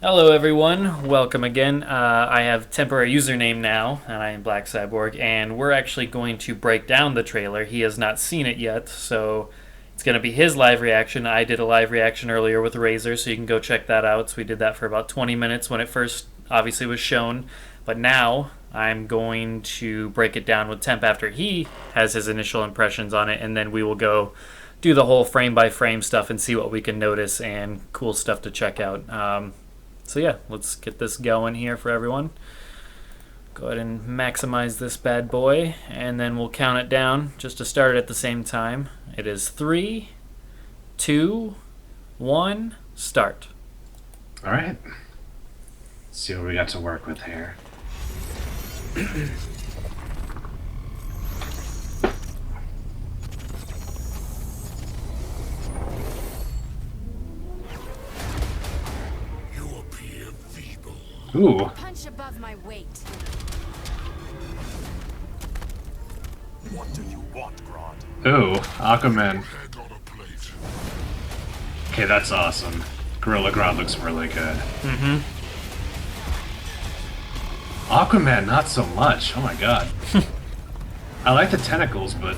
Hello, everyone. Welcome again. I have temporary username now, and I am Black Cyborg, and we're actually going to break down the trailer. He has not seen it yet, so it's going to be his live reaction. I did a live reaction earlier with Razor, so you can go check that out. So we did that for about 20 minutes when it first obviously was shown, but now I'm going to break it down with Temp after he has his initial impressions on it, and then we will go do the whole frame by frame stuff and see what we can notice and cool stuff to check out. So yeah, let's get this going here for everyone. Go ahead and maximize this bad boy, and then we'll count it down just to start it at the same time. It is 3, 2, 1, start. All right. Let's see what we got to work with here. Ooh. Punch above my weight. What do you want, Grodd? Ooh, Aquaman. Head on a plate. Okay, that's awesome. Gorilla Grodd looks really good. Mm-hmm. Aquaman, not so much. Oh my god. I like the tentacles, but...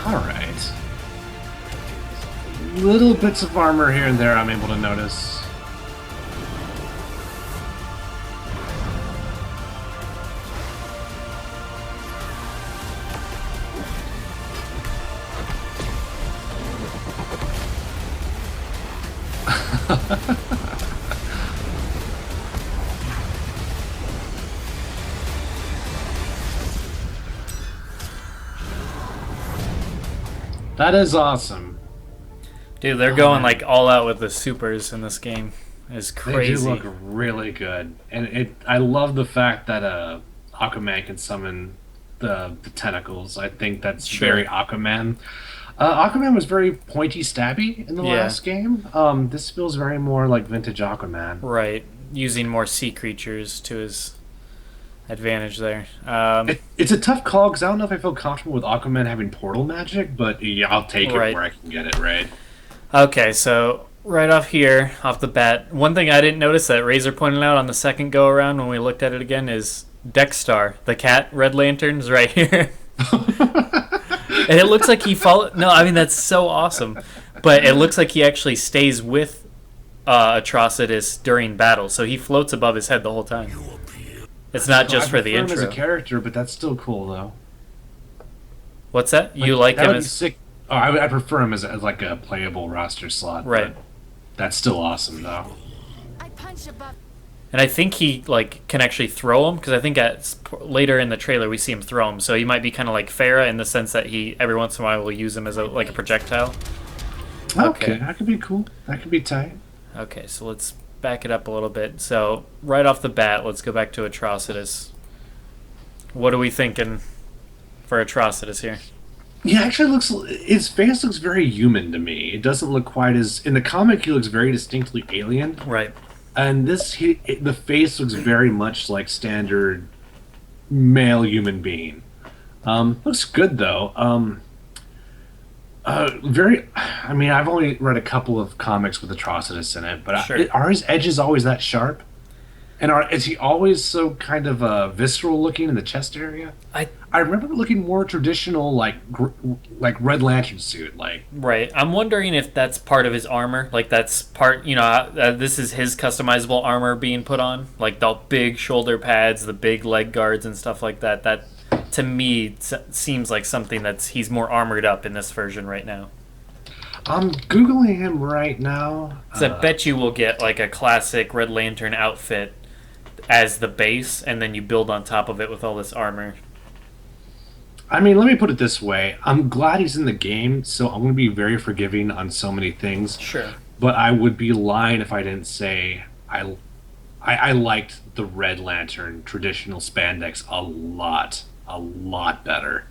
Alright. Little bits of armor here and there I'm able to notice. That is awesome. Dude, they're going like all out with the supers in this game. It's They crazy. do look really good, and I love the fact that Aquaman can summon the tentacles. I think that's Sure. very Aquaman. Aquaman was very pointy, stabby in the Yeah. last game. This feels very more like vintage Aquaman. Right, using more sea creatures to his advantage there. It's a tough call because I don't know if I feel comfortable with Aquaman having portal magic, but yeah, I'll take it Right. where I can get it right. Okay, so right off here, off the bat, one thing I didn't notice that Razor pointed out on the second go around when we looked at it again is Dexstar, the cat Red Lantern's right here. And it looks like he follow. No, I mean that's so awesome, but it looks like he actually stays with Atrocitus during battle, so he floats above his head the whole time. It's not just I for the prefer him as a intro. character, but that's still cool though. What's that? You like that him would be as sick. Oh, I prefer him as like a playable roster slot. right? but That's still awesome though. I punch above. And I think he like can actually throw him because I think later in the trailer we see him throw him. So he might be kind of like Farah in the sense that he every once in a while will use him as like a projectile. Okay, that could be cool. That could be tight. Okay, so let's back it up a little bit. So right off the bat, let's go back to Atrocitus. What are we thinking for Atrocitus here? Yeah, actually looks his face looks very human to me. It doesn't look quite as in the comic. He looks very distinctly alien, Right. and the face looks very much like standard male human being. Looks good though. Very. I mean, I've only read a couple of comics with Atrocitus in it, but Sure. are his edges always that sharp? And is he always so kind of visceral looking in the chest area? I remember looking more traditional, like Red Lantern suit, like. Right. I'm wondering if that's part of his armor. Like that's part, this is his customizable armor being put on. Like the big shoulder pads, the big leg guards and stuff like that. That to me seems like something he's more armored up in this version right now. I'm Googling him right now. So I bet you will get like a classic Red Lantern outfit as the base, and then you build on top of it with all this armor. I mean, let me put it this way. I'm glad he's in the game, so I'm going to be very forgiving on so many things. Sure. But I would be lying if I didn't say I liked the Red Lantern traditional spandex a lot better.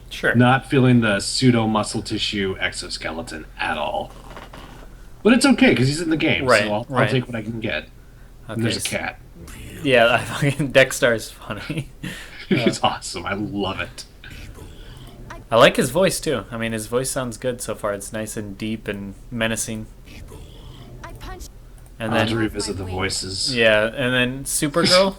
Sure. Not feeling the pseudo muscle tissue exoskeleton at all. But it's okay because he's in the game, Right, so I'll right. take what I can get. And Okay, there's a so- cat. Yeah, I fucking Dexstar is funny. He's awesome. I love it. I like his voice too. I mean, his voice sounds good so far. It's nice and deep and menacing. I punched And I'll have to then revisit the voices. yeah, and then Supergirl.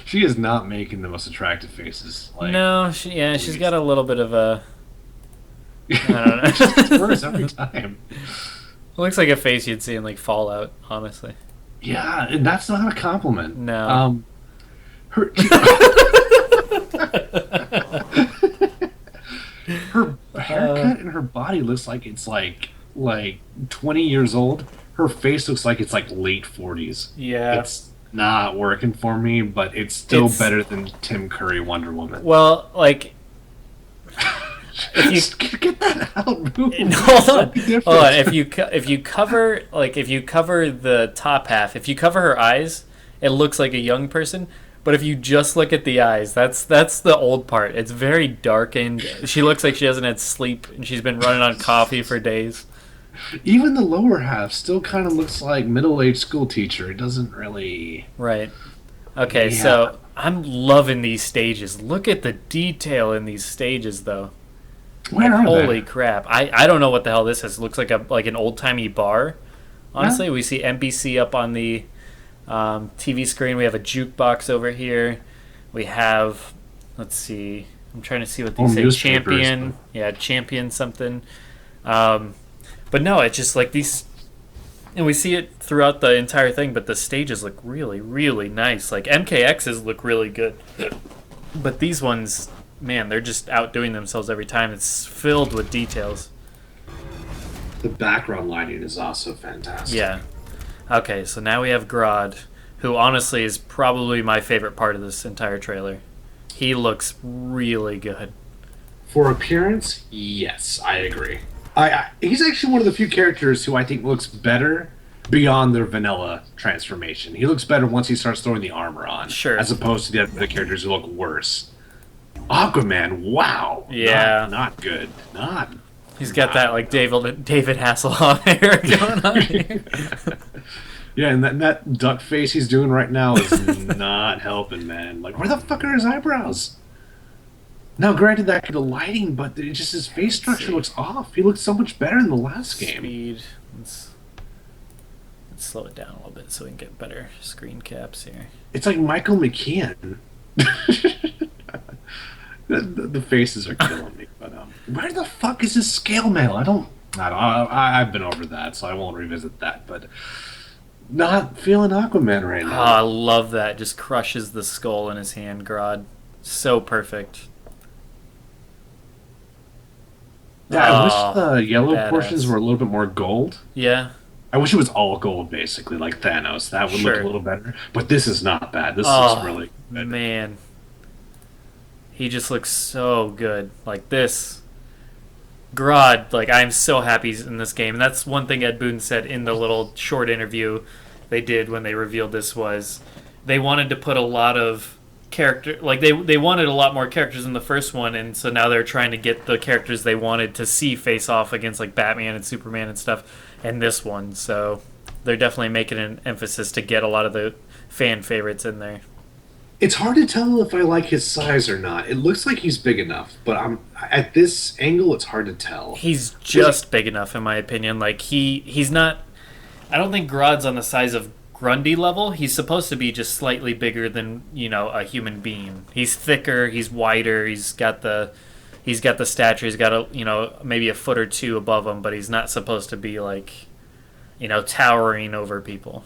She is not making the most attractive faces. Like, No, she's got a little bit of a. I don't it's know. worse every time. Looks like a face you'd see in like Fallout, honestly. Yeah, and that's not a compliment. No. Her her haircut and her body looks like it's like 20 years old. Her face looks like it's like late 40s. Yeah. It's not working for me, but it's still It's- better than Tim Curry Wonder Woman. Well, like if you Just get that out, move. hold on, Something different. hold on. If you cover the top half, if you cover her eyes, it looks like a young person. But if you just look at the eyes, that's the old part. It's very darkened. She looks like she hasn't had sleep and she's been running on coffee for days. Even the lower half still kind of looks like middle-aged school teacher. It doesn't really. Right. Okay, Yeah. so I'm loving these stages. Look at the detail in these stages, though. Where are Holy they? crap! I don't know what the hell this is. It looks like an old timey bar. Honestly, we see NBC up on the TV screen. We have a jukebox over here. We have, let's see. I'm trying to see what Oh, these say. newspapers. Champion. Yeah, champion something. But no, it's just like these. And we see it throughout the entire thing, but the stages look really, really nice. Like MKX's look really good. But these ones, man, they're just outdoing themselves every time. It's filled with details. The background lighting is also fantastic. Yeah. Okay, so now we have Grodd, who honestly is probably my favorite part of this entire trailer. He looks really good. For appearance, yes, I agree. He's actually one of the few characters who I think looks better beyond their vanilla transformation. He looks better once he starts throwing the armor on, Sure. as opposed to the other characters who look worse. Aquaman, wow, Yeah. not good, not. He's got that like David Hasselhoff hair going on here. Yeah, and that duck face he's doing right now is not helping, man. Like, where the fuck are his eyebrows? Now, granted, that could be lighting, but it just his face structure looks off. He looks so much better in the last game. Speed. Let's slow it down a little bit so we can get better screen caps here. It's like Michael McKean. the faces are killing me. But where the fuck is his scale mail? I've been over that, so I won't revisit that. But not feeling Aquaman right Oh, now. I love that. Just crushes the skull in his hand, Grodd. So perfect. Yeah, I wish Oh, the yellow badass. portions were a little bit more gold. Yeah. I wish it was all gold, basically, like Thanos. That would look Sure. a little better. But this is not bad. This Oh, looks really good. man. He just looks so good. Like this. Grodd, like I'm so happy he's in this game. And that's one thing Ed Boon said in the little short interview they did when they revealed this was they wanted to put a lot of character like they wanted a lot more characters in the first one, and so now they're trying to get the characters they wanted to see face off against like Batman and Superman and stuff in this one. So they're definitely making an emphasis to get a lot of the fan favorites in there. It's hard to tell if I like his size or not. It looks like he's big enough, but at this angle, it's hard to tell. He's just big enough, in my opinion. Like he's not. I don't think Grodd's on the size of Grundy level. He's supposed to be just slightly bigger than a human being. He's thicker. He's wider. He's got the stature. He's got maybe a foot or two above him, but he's not supposed to be like towering over people.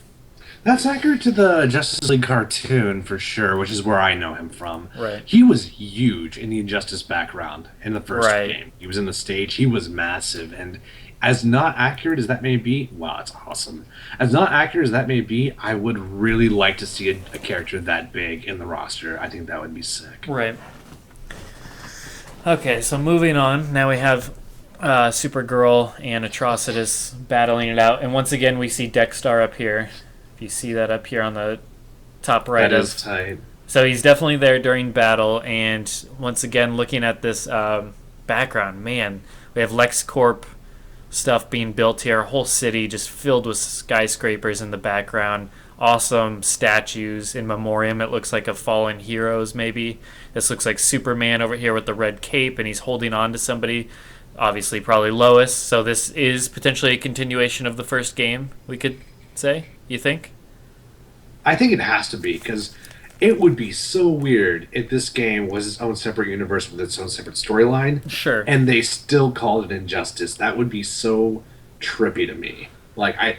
That's accurate to the Justice League cartoon for sure, which is where I know him from. Right. He was huge in the Injustice background in the first Right. game. He was in the stage. He was massive, and as not accurate as that may be, wow, it's awesome. As not accurate as that may be, I would really like to see a character that big in the roster. I think that would be sick. Right. Okay, so moving on. Now we have Supergirl and Atrocitus battling it out, and once again we see Dexter up here. If you see that up here on the top right That of, is tight. so he's definitely there during battle. And once again, looking at this background, man, we have LexCorp stuff being built here. A whole city just filled with skyscrapers in the background. awesome statues in memoriam. It looks like of fallen heroes, maybe. This looks like Superman over here with the red cape, and he's holding on to somebody. Obviously, probably Lois. So this is potentially a continuation of the first game, we could say. You think? I think it has to be because it would be so weird if this game was its own separate universe with its own separate storyline, Sure. and they still called it Injustice. That would be so trippy to me. Like I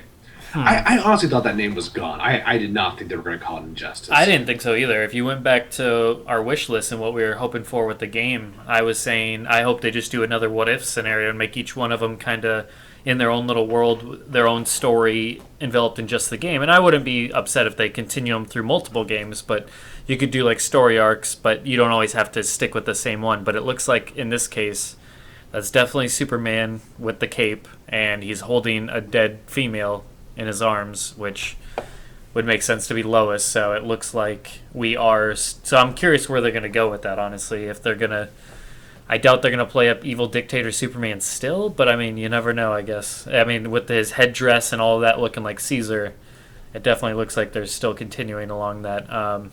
honestly thought that name was gone. I did not think they were going to call it Injustice. I didn't think so either. If you went back to our wish list and what we were hoping for with the game, I was saying I hope they just do another what if scenario and make each one of them kind of in their own little world, their own story enveloped in just the game. And I wouldn't be upset if they continue them through multiple games, but you could do like story arcs, but you don't always have to stick with the same one. But it looks like in this case, that's definitely Superman with the cape, and he's holding a dead female in his arms, which would make sense to be Lois. So it looks like we are. So I'm curious where they're going to go with that, honestly. If they're going to. I doubt they're going to play up evil dictator Superman still, but I mean, you never know, I guess. I mean, with his headdress and all of that looking like Caesar, it definitely looks like they're still continuing along that. But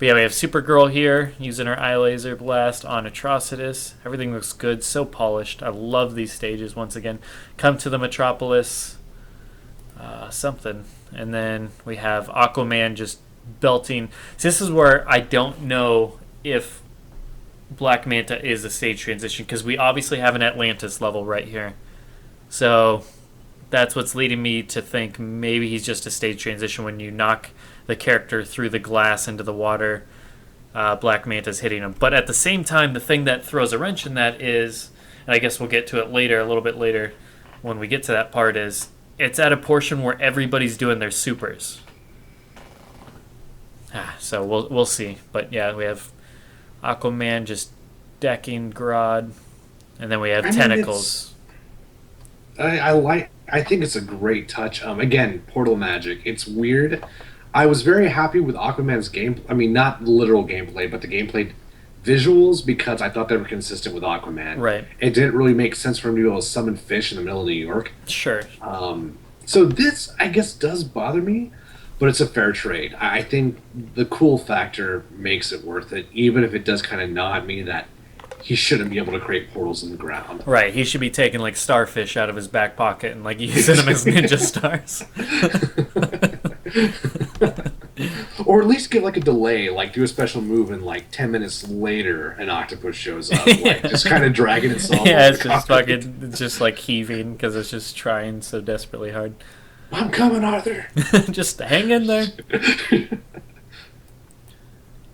yeah, we have Supergirl here using her eye laser blast on Atrocitus. Everything looks good, so polished. I love these stages once again. Come to the Metropolis. Something. And then we have Aquaman just belting. So this is where I don't know if Black Manta is a stage transition, because we obviously have an Atlantis level right here. So that's what's leading me to think maybe he's just a stage transition. When you knock the character through the glass into the water, Black Manta's hitting him. But at the same time, the thing that throws a wrench in that is, and I guess we'll get to it later, a little bit later when we get to that part, is it's at a portion where everybody's doing their supers. So we'll see. But yeah, we have Aquaman just decking Grodd, and then we have tentacles. I think it's a great touch. Again, portal magic. It's weird. I was very happy with Aquaman's game. I mean, not literal gameplay, but the gameplay visuals, because I thought they were consistent with Aquaman. Right. It didn't really make sense for him to be able to summon fish in the middle of New York. Sure. So this, I guess, does bother me, but it's a fair trade. I think the cool factor makes it worth it, even if it does kind of nod me that he shouldn't be able to create portals in the ground. Right, he should be taking like starfish out of his back pocket and like using them as ninja stars. Or at least get like a delay, like do a special move and like 10 minutes later an octopus shows up, like just kind of dragging itself. Yeah, it's just fucking, it's just like heaving because it's just trying so desperately hard. I'm coming, Arthur. Just hang in there.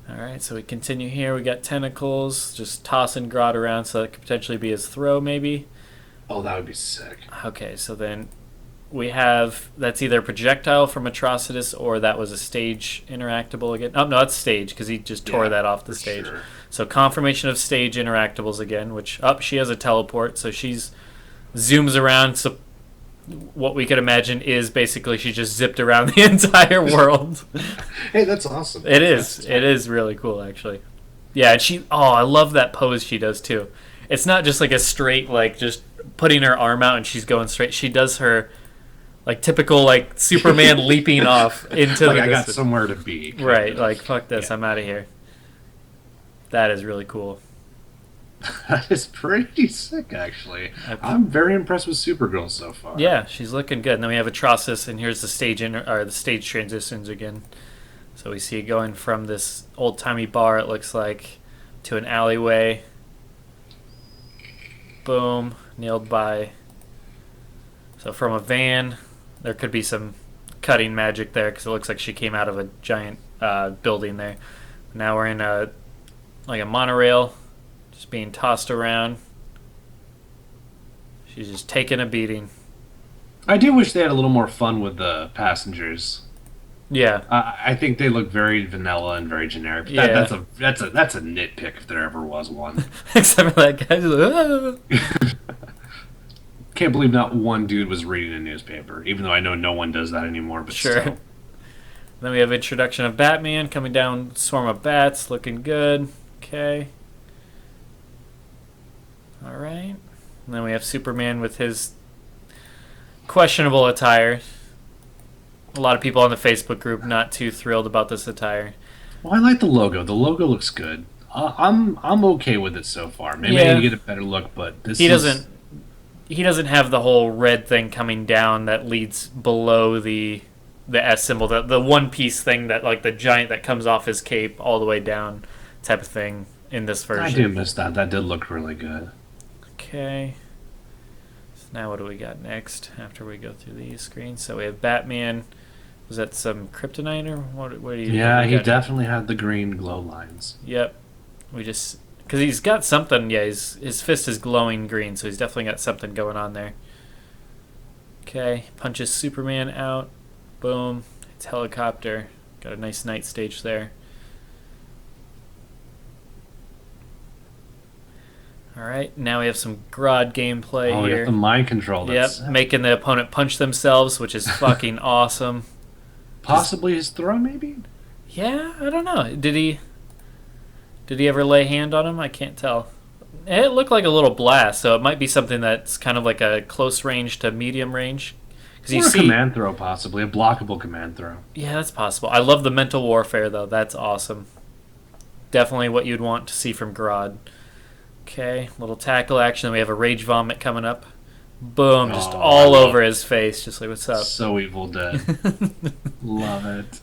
Alright, so we continue here. We got tentacles, just tossing Grodd around, so that could potentially be his throw, maybe. Oh, that would be sick. Okay, so then we have, that's either a projectile from Atrocitus or that was a stage interactable again. Oh, no, it's stage, because he just tore that off the stage. Sure. So confirmation of stage interactables again, which, she has a teleport, so she's zooms around, so what we could imagine is basically she just zipped around the entire world. Hey, that's awesome. It is. It is really cool, actually. Yeah, and I love that pose she does, too. It's not just like a straight, like, just putting her arm out and she's going straight. She does her, like, typical, like, Superman leaping off into like the I got distance. somewhere to be. Right, like, fuck this, I'm out of here. That is really cool. That is pretty sick, actually. I'm very impressed with Supergirl so far. Yeah, she's looking good. And then we have Atrocitus, and here's the stage transitions again. So we see it going from this old-timey bar, it looks like, to an alleyway. Boom, nailed by. So from a van, there could be some cutting magic there, because it looks like she came out of a giant building there. Now we're in a monorail, just being tossed around. She's just taking a beating. I do wish they had a little more fun with the passengers. Yeah. I think they look very vanilla and very generic. But Yeah. that's a nitpick if there ever was one. Except for that guy. Like, Can't believe not one dude was reading a newspaper, even though I know no one does that anymore. But Sure. still. Then we have introduction of Batman coming down, swarm of bats, looking good. Okay. All right. And then we have Superman with his questionable attire. A lot of people on the Facebook group not too thrilled about this attire. Well, I like the logo. The logo looks good. I'm okay with it so far. Maybe I Yeah. need to get a better look, but this He is... doesn't have the whole red thing coming down that leads below the S symbol, the one piece thing that like the giant that comes off his cape all the way down type of thing in this version. I do miss that. That did look really good. Okay. So now what do we got next after we go through these screens? So we have Batman. Was that some kryptonite or what do you? Yeah, what do he we got? definitely had the green glow lines. Yep. We just because he's got something. Yeah, his fist is glowing green, so he's definitely got something going on there. Okay, punches Superman out. Boom. It's helicopter. Got a nice night stage there. All right, now we have some Grodd gameplay Oh, we here. got the mind control. That's Yep, making the opponent punch themselves, which is fucking awesome. possibly his throw, maybe? Yeah, I don't know. Did he ever lay hand on him? I can't tell. It looked like a little blast, so it might be something that's kind of like a close range to medium range. Because you Or a see, command throw, possibly. A blockable command throw. yeah, that's possible. I love the mental warfare though. That's awesome. Definitely what you'd want to see from Grodd. Okay, little tackle action. We have a rage vomit coming up. Boom, just Oh, all I love over his face. Just like, what's up? So Evil Dead. Love it.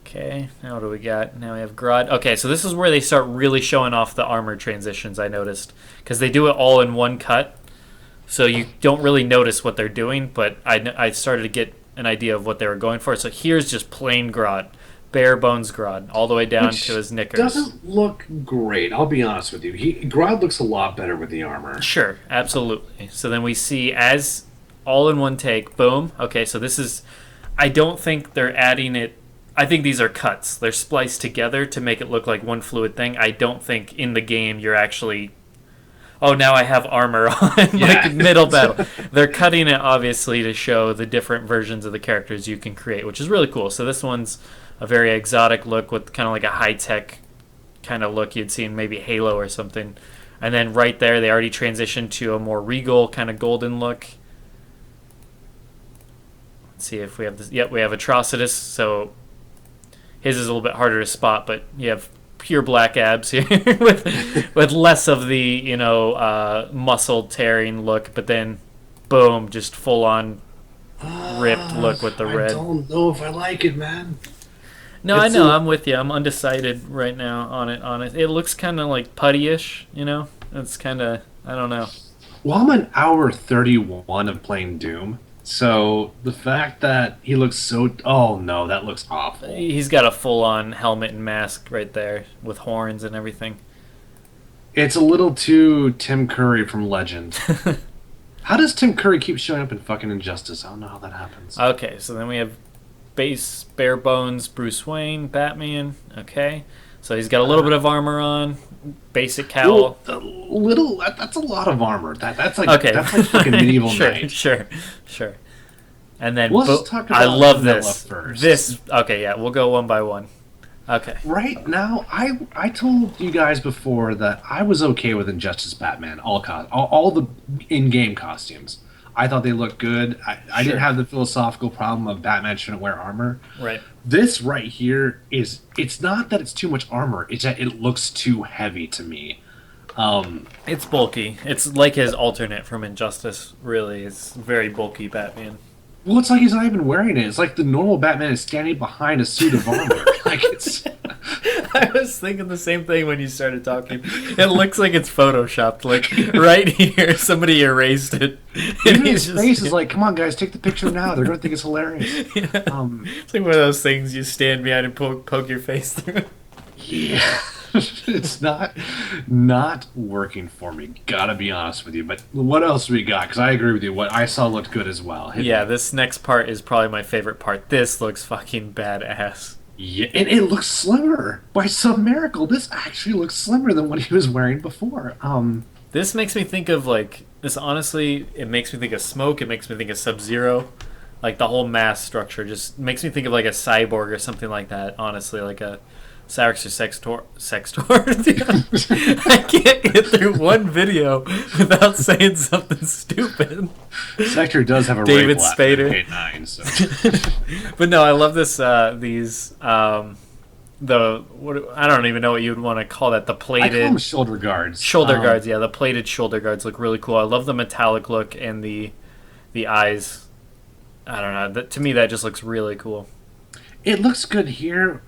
Okay, now what do we got? Now we have Grodd. Okay, so this is where they start really showing off the armor transitions, I noticed. Because they do it all in one cut, so you don't really notice what they're doing, but I started to get an idea of what they were going for. So here's just plain Grodd. Bare bones Grodd, all the way down Which to his knickers. doesn't look great, I'll be honest with you. Grodd looks a lot better with the armor. Sure, absolutely. So then we see as all in one take, boom. Okay, so this is... I don't think they're adding it... I think these are cuts. They're spliced together to make it look like one fluid thing. I don't think in the game you're actually... Oh, now I have armor on, Yeah. like middle battle. They're cutting it, obviously, to show the different versions of the characters you can create, which is really cool. So this one's a very exotic look with kind of like a high-tech kind of look you'd see in maybe Halo or something. And then right there, they already transitioned to a more regal kind of golden look. Let's see if we have this. Yep, we have Atrocitus. So his is a little bit harder to spot, but you have pure black abs here with less of the muscle tearing look. But then, boom, just full on ripped look with the red. I don't know if I like it, man. No, I It's know. a- I'm with you. I'm undecided right now on it. It looks kind of like putty-ish, It's kind of, I don't know. Well, I'm an hour 31 of playing Doom, so the fact that he looks so... Oh, no, that looks awful. He's got a full-on helmet and mask right there with horns and everything. It's a little too Tim Curry from Legend. How does Tim Curry keep showing up in fucking Injustice? I don't know how that happens. Okay, so then we have base bare bones Bruce Wayne, Batman. Okay, so he's got a little bit of armor on, basic cowl. That's a lot of armor. That's like Okay, that's like fucking medieval sure, knight. sure. And then Let's talk I about love vanilla this. first. This okay, yeah, we'll go one by one. Okay. Right now, I told you guys before that I was okay with Injustice Batman, all the in-game costumes. I thought they looked good. I Sure. didn't have the philosophical problem of Batman shouldn't wear armor. Right. This right here it's not that it's too much armor, it's that it looks too heavy to me. It's bulky. It's like his alternate from Injustice, really. It's very bulky Batman. Well, it's like he's not even wearing it. It's like the normal Batman is standing behind a suit of armor. Like it's... I was thinking the same thing when you started talking. It looks like it's photoshopped. Like right here, somebody erased it. Even And his he's face is like, come on, guys, take the picture now. They're going to think it's hilarious. Yeah. It's like one of those things you stand behind and poke your face through. Yeah. It's not working for me. Gotta be honest with you. But what else we got? Because I agree with you. What I saw looked good as well. Yeah, this next part is probably my favorite part. This looks fucking badass. Yeah, and it looks slimmer. By some miracle, this actually looks slimmer than what he was wearing before. This makes me think of this. Honestly, it makes me think of Smoke. It makes me think of Sub-Zero. Like the whole mass structure just makes me think of like a cyborg or something like that. Honestly, like a Syrix or Sextor. I can't get through one video without saying something stupid. Sector does have a David rape Spader. in K9, so. But no, I love this. These I don't even know what you'd want to call that. The I call them plated shoulder guards. shoulder guards. Yeah, the plated shoulder guards look really cool. I love the metallic look and the eyes. I don't know. To me, that just looks really cool. It looks good here.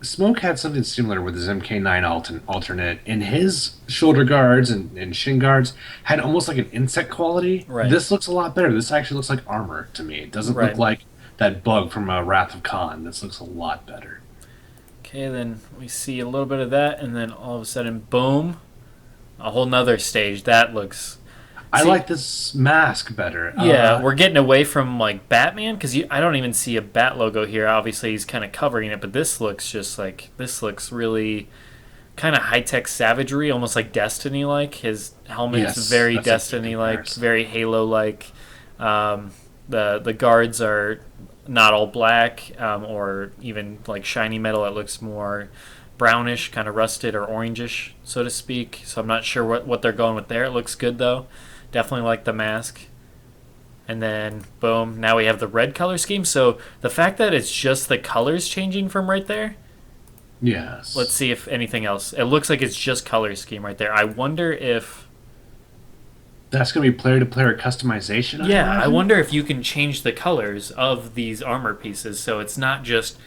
Smoke had something similar with his MK9 alternate, and his shoulder guards and shin guards had almost like an insect quality. Right. This looks a lot better. This actually looks like armor to me. It doesn't Right. look like that bug from Wrath of Khan. This looks a lot better. Okay, then we see a little bit of that, and then all of a sudden, boom, a whole nother stage. That looks... I See- like this mask better. Yeah, we're getting away from like Batman because I don't even see a Bat logo here. Obviously, he's kind of covering it, but this looks really kind of high tech savagery, almost like Destiny like. His helmet's Yes, very that's a good Destiny like, comparison. very Halo like. The guards are not all black or even like shiny metal. It looks more brownish, kind of rusted or orangish, so to speak. So I'm not sure what they're going with there. It looks good though. Definitely like the mask. And then, boom, now we have the red color scheme. So the fact that it's just the colors changing from right there, Yes. let's see if anything else. It looks like it's just color scheme right there. I wonder if... That's going to be player-to-player customization, Yeah, I imagine? wonder if you can change the colors of these armor pieces. So it's not just,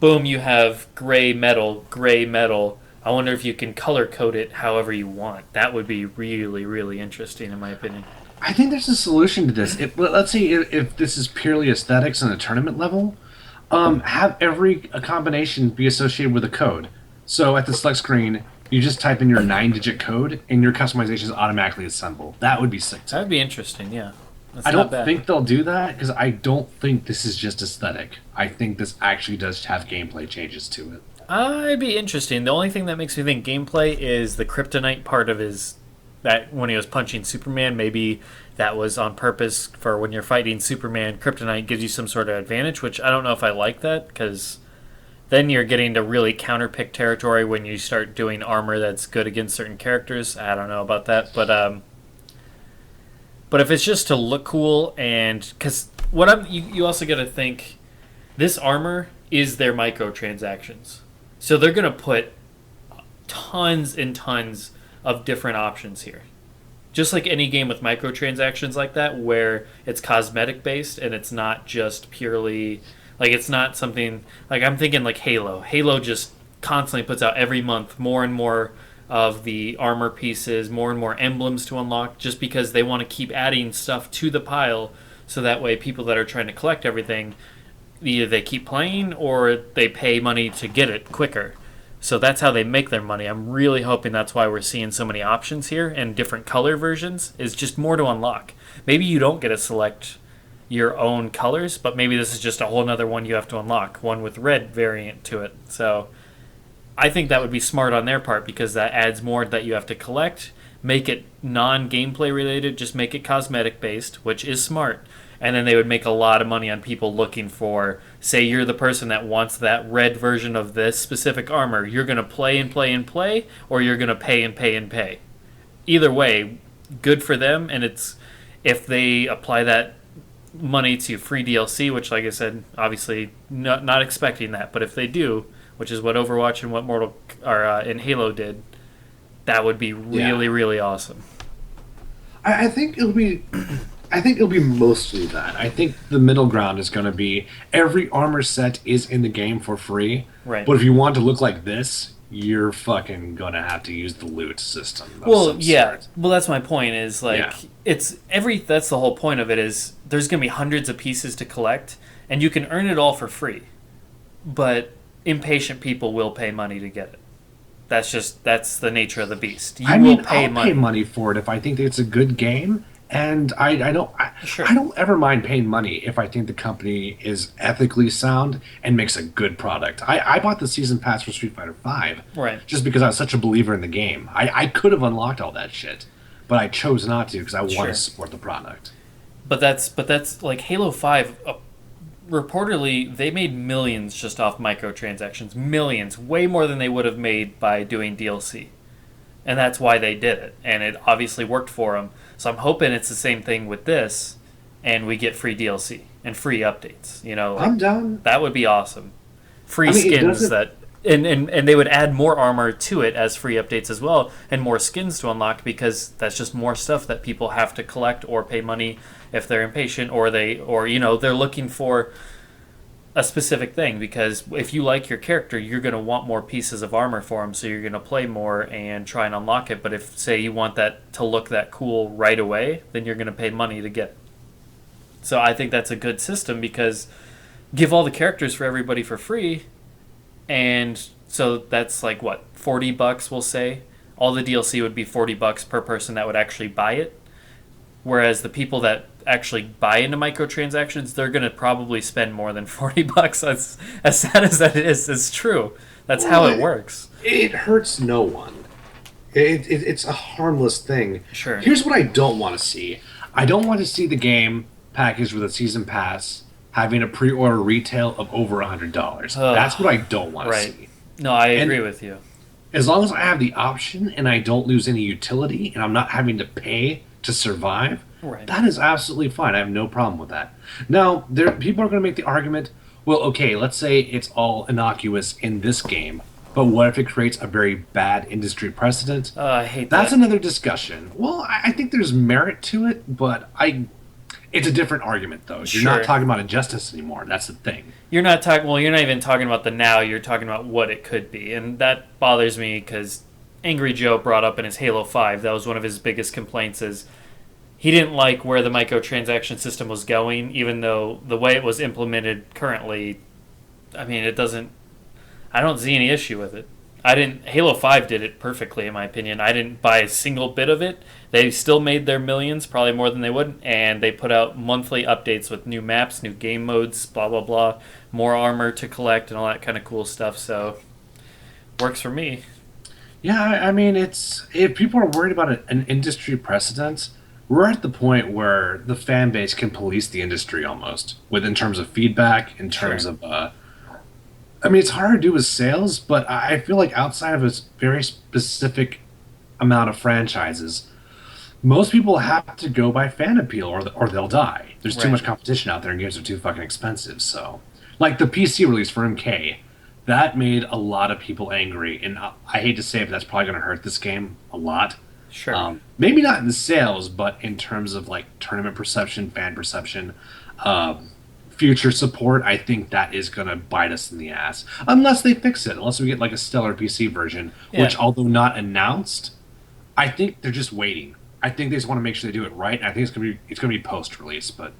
boom, you have gray metal, gray metal. I wonder if you can color code it however you want. That would be really, really interesting in my opinion. I think there's a solution to this. Let's see if this is purely aesthetics on a tournament level. Have every combination be associated with a code. So at the select screen, you just type in your 9-digit code, and your customizations automatically assemble. That would be sick. That would be interesting, yeah. That's I not don't bad. think they'll do that because I don't think this is just aesthetic. I think this actually does have gameplay changes to it. It'd be interesting. The only thing that makes me think gameplay is the kryptonite part of his... That when he was punching Superman, maybe that was on purpose for when you're fighting Superman. Kryptonite gives you some sort of advantage, which I don't know if I like that because then you're getting to really counterpick territory when you start doing armor that's good against certain characters. I don't know about that, but if it's just to look cool and because you also got to think this armor is their microtransactions, so they're gonna put tons and tons of different options here. Just like any game with microtransactions like that, where it's cosmetic based and it's not just purely like it's not something like I'm thinking like Halo. Halo just constantly puts out every month more and more of the armor pieces, more and more emblems to unlock, just because they want to keep adding stuff to the pile, so that way people that are trying to collect everything either they keep playing or they pay money to get it quicker. So that's how they make their money. I'm really hoping that's why we're seeing so many options here and different color versions. Is just more to unlock. Maybe you don't get to select your own colors, but maybe this is just a whole nother one you have to unlock, one with red variant to it. So I think that would be smart on their part because that adds more that you have to collect. Make it non-gameplay related, just make it cosmetic based, which is smart. And then they would make a lot of money on people looking for, say you're the person that wants that red version of this specific armor. You're going to play and play and play, or you're going to pay and pay and pay. Either way, good for them. And it's if they apply that money to free DLC, which, like I said, obviously not expecting that. But if they do, which is what Overwatch and what and Halo did, that would be really, really awesome. I think it'll be. I think it'll be mostly that. I think the middle ground is going to be every armor set is in the game for free. Right. But if you want to look like this, you're fucking going to have to use the loot system. of Well, some yeah. sort. Well, that's my point. Is like Yeah. that's the whole point of it. Is there's going to be hundreds of pieces to collect, and you can earn it all for free. But impatient people will pay money to get it. That's the nature of the beast. You will pay I'll money. pay money for it if I think that it's a good game. And I Sure. don't ever mind paying money if I think the company is ethically sound and makes a good product. I bought the season pass for Street Fighter V Right. just because I was such a believer in the game. I could have unlocked all that shit, but I chose not to because I want Sure. to support the product. But that's like Halo 5 reportedly they made millions just off microtransactions, millions, way more than they would have made by doing DLC, and that's why they did it, and it obviously worked for them. So I'm hoping it's the same thing with this, and we get free DLC and free updates. I'm down. That would be awesome. Free I mean, it skins doesn't. that. And they would add more armor to it as free updates as well, and more skins to unlock, because that's just more stuff that people have to collect or pay money if they're impatient, or they're looking for a specific thing. Because if you like your character, you're going to want more pieces of armor for him, so you're going to play more and try and unlock it. But if, say, you want that to look that cool right away, then you're going to pay money to get it. So I think that's a good system, because give all the characters for everybody for free, and so that's like what, $40, we'll say. All the DLC would be $40 per person that would actually buy it. Whereas the people that actually buy into microtransactions, they're going to probably spend more than $40. As sad as that is, it's true. That's how it works. It hurts no one. It's a harmless thing. Sure. Here's what I don't want to see. I don't want to see the game packaged with a season pass having a pre-order retail of over $100. That's what I don't want to see. No, I agree with you. As long as I have the option and I don't lose any utility and I'm not having to pay to survive, that is absolutely fine. I have no problem with that. Now, people are going to make the argument, well, okay, let's say it's all innocuous in this game, but what if it creates a very bad industry precedent? I hate that. That's another discussion. Well, I think there's merit to it, but it's a different argument, though. You're not talking about injustice anymore. That's the thing. You're not even talking about the now. You're talking about what it could be, and that bothers me, because Angry Joe brought up in his Halo 5, that was one of his biggest complaints, is he didn't like where the microtransaction system was going, even though the way it was implemented currently, I mean, I don't see any issue with it. Halo 5 did it perfectly, in my opinion. I didn't buy a single bit of it. They still made their millions, probably more than they would, and they put out monthly updates with new maps, new game modes, blah, blah, blah, more armor to collect, and all that kind of cool stuff, so works for me. Yeah, I mean, if people are worried about an industry precedent, we're at the point where the fan base can police the industry almost, in terms of feedback, in terms of I mean, it's hard to do with sales, but I feel like outside of a very specific amount of franchises, most people have to go by fan appeal, or they'll die. There's too much competition out there, and games are too fucking expensive. So, like the PC release for MK, that made a lot of people angry, and I hate to say it, but that's probably going to hurt this game a lot. Sure. Maybe not in sales, but in terms of like tournament perception, fan perception, future support, I think that is going to bite us in the ass. Unless they fix it. Unless we get like a stellar PC version, which, although not announced, I think they're just waiting. I think they just want to make sure they do it right. I think it's gonna be post-release, but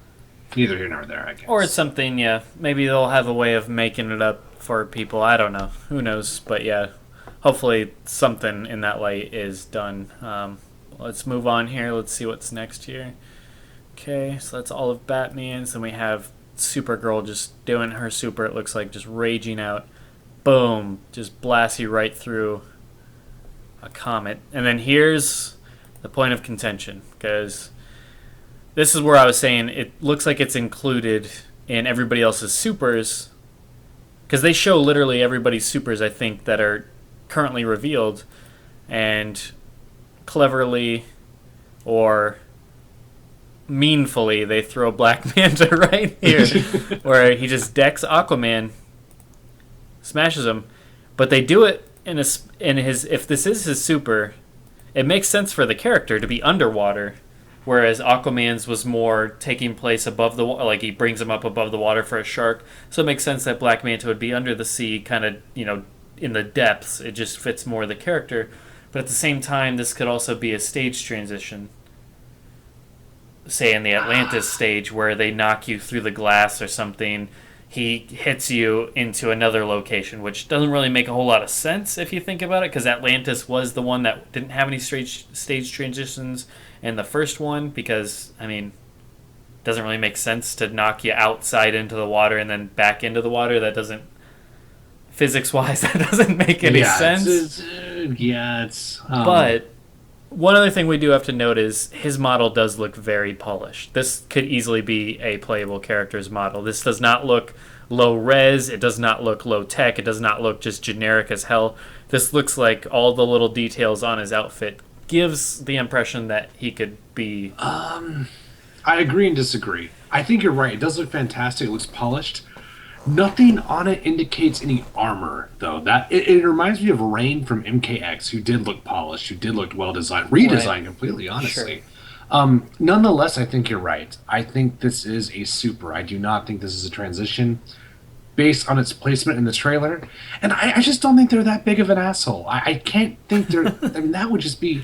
neither here nor there, I guess. Or it's something, maybe they'll have a way of making it up for people. I don't know. Who knows? But yeah, hopefully something in that light is done. Let's move on here. Let's see what's next here. Okay, so that's all of Batman's. Then we have Supergirl just doing her super, it looks like, just raging out. Boom. Just blasts you right through a comet. And then here's the point of contention, because this is where I was saying it looks like it's included in everybody else's supers, because they show literally everybody's supers, I think, that are currently revealed, and cleverly or meanfully they throw Black Manta right here where he just decks Aquaman, smashes him, but they do it in his, if this is his super, it makes sense for the character to be underwater, whereas Aquaman's was more taking place above the water, like he brings him up above the water for a shark, so it makes sense that Black Manta would be under the sea, kind of, in the depths. It just fits more the character, but at the same time this could also be a stage transition, say in the Atlantis stage where they knock you through the glass or something, he hits you into another location, which doesn't really make a whole lot of sense if you think about it, because Atlantis was the one that didn't have any stage transitions in the first one, because, I mean, it doesn't really make sense to knock you outside into the water and then back into the water. That doesn't, physics-wise, that doesn't make any sense. But One other thing we do have to note is his model does look very polished. This could easily be a playable character's model. This does not look low res. It does not look low tech. It does not look just generic as hell. This looks like all the little details on his outfit gives the impression that he could be. I agree and disagree. I think you're right. It does look fantastic. It looks polished. Nothing on it indicates any armor, though. It reminds me of Rain from MKX, who did look polished, who did look well designed, redesigned Right. completely, honestly. Sure. Nonetheless, I think you're right. I think this is a super. I do not think this is a transition based on its placement in the trailer. And I just don't think they're that big of an asshole. I can't think they're. I mean, that would just be.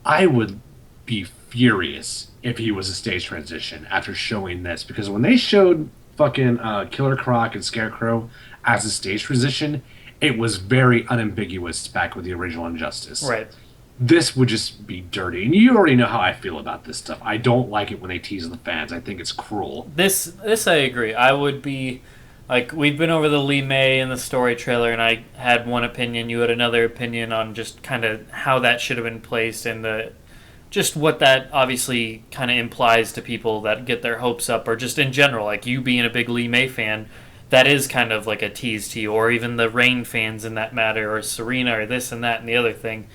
I would be furious if he was a stage transition after showing this, because when they showed fucking Killer Croc and Scarecrow as a stage transition, it was very unambiguous back with the original Injustice. Right. This would just be dirty, and you already know how I feel about this stuff. I don't like it when they tease the fans. I think it's cruel. This I agree. I would be like, we've been over the Lee May and the story trailer, and I had one opinion. You had another opinion on just kind of how that should have been placed and the just what that obviously kind of implies to people that get their hopes up, or just in general, like you being a big Lee May fan, that is kind of like a tease to you, or even the Rain fans in that matter, or Serena, or this and that and the other thing.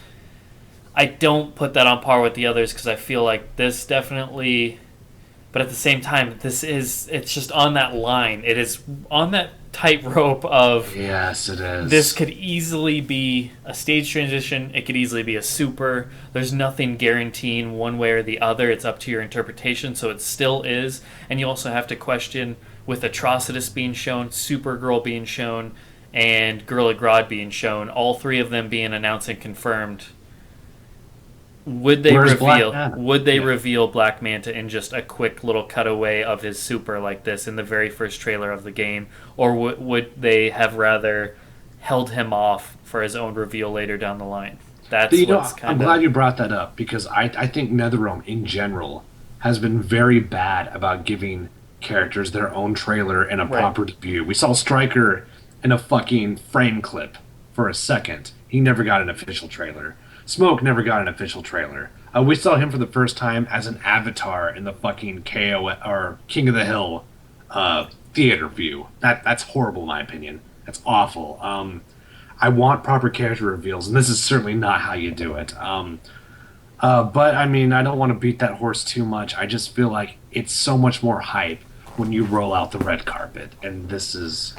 I don't put that on par with the others because I feel like this definitely, but at the same time, it's just on that line. It is on that tightrope of Yes, it is. this could easily be a stage transition. It could easily be a super. There's nothing guaranteeing one way or the other. It's up to your interpretation, so it still is. And you also have to question, with Atrocitus being shown, Supergirl being shown, and Gorilla Grodd being shown, all three of them being announced and confirmed. Would they Where's Black reveal? Manta? Would they Yeah. reveal Black Manta in just a quick little cutaway of his super like this in the very first trailer of the game, or would they have rather held him off for his own reveal later down the line? That's You know, what's I'm kind glad of you brought that up, because I think NetherRealm in general has been very bad about giving characters their own trailer and a Right. proper debut. We saw Stryker in a fucking frame clip for a second. He never got an official trailer. Smoke never got an official trailer. We saw him for the first time as an avatar in the fucking KO or King of the Hill theater view. That's horrible, in my opinion. That's awful. I want proper character reveals, and this is certainly not how you do it. But I mean, I don't want to beat that horse too much. I just feel like it's so much more hype when you roll out the red carpet, and this is.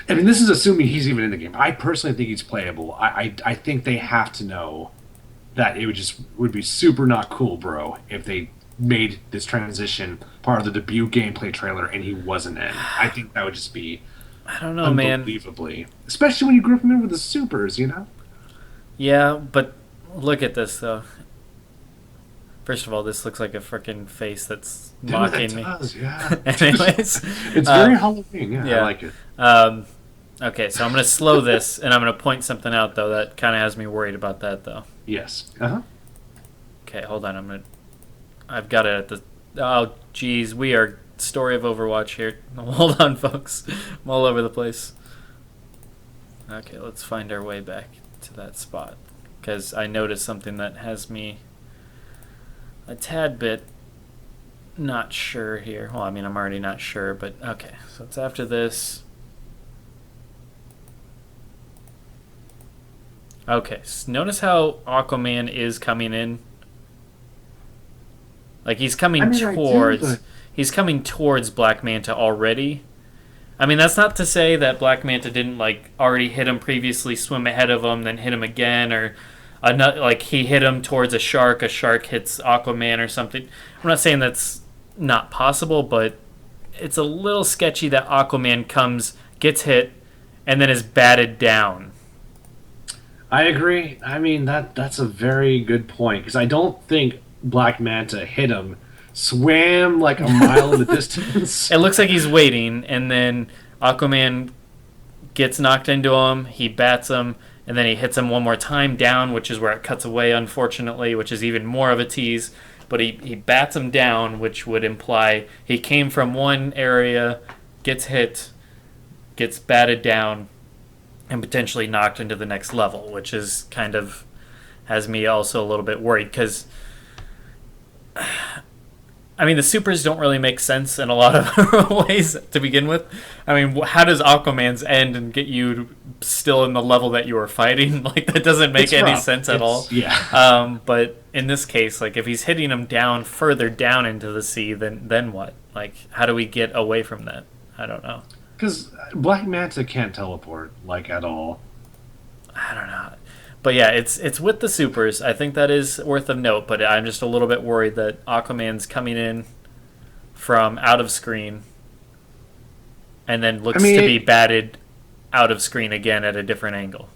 I mean, this is assuming he's even in the game. I personally think he's playable. I think they have to know that it would be super not cool, bro, if they made this transition part of the debut gameplay trailer and he wasn't in. I think that would just be I don't know, man. unbelievably, especially when you group him in with the supers, you know. Yeah, but look at this though. First of all, this looks like a freaking face that's mocking It me. does, yeah. Anyways, It's very Halloween. Yeah, yeah. I like it. Okay, so I'm gonna slow this, and I'm gonna point something out though that kind of has me worried about that though. Yes. Uh-huh. Okay, hold on. I've got it at the. Oh, geez, we are story of Overwatch here. Hold on, folks. I'm all over the place. Okay, let's find our way back to that spot, because I noticed something that has me a tad bit not sure here. Well, I mean, I'm already not sure, but okay. So it's after this. Okay, so notice how Aquaman is coming in. Like he's coming I mean, I do, towards but- he's coming towards Black Manta already. I mean, that's not to say that Black Manta didn't like already hit him previously, swim ahead of him, then hit him again, or like he hit him towards a shark hits Aquaman or something. I'm not saying that's not possible, but it's a little sketchy that Aquaman comes, gets hit, and then is batted down. I agree. I mean, that's a very good point, because I don't think Black Manta hit him, swam like a mile in the distance. It looks like he's waiting, and then Aquaman gets knocked into him, he bats him, and then he hits him one more time down, which is where it cuts away, unfortunately, which is even more of a tease. But he bats him down, which would imply he came from one area, gets hit, gets batted down, and potentially knocked into the next level, which is kind of has me also a little bit worried because I mean, the supers don't really make sense in a lot of ways to begin with. I mean, how does Aquaman's end and get you still in the level that you were fighting? Like, that doesn't make any sense at all. Yeah. But in this case, like, if he's hitting him down further down into the sea, then what? Like, how do we get away from that? I don't know. Because Black Manta can't teleport, like, at all. I don't know. But yeah, it's with the supers. I think that is worth a note, but I'm just a little bit worried that Aquaman's coming in from out of screen and then looks to be batted out of screen again at a different angle.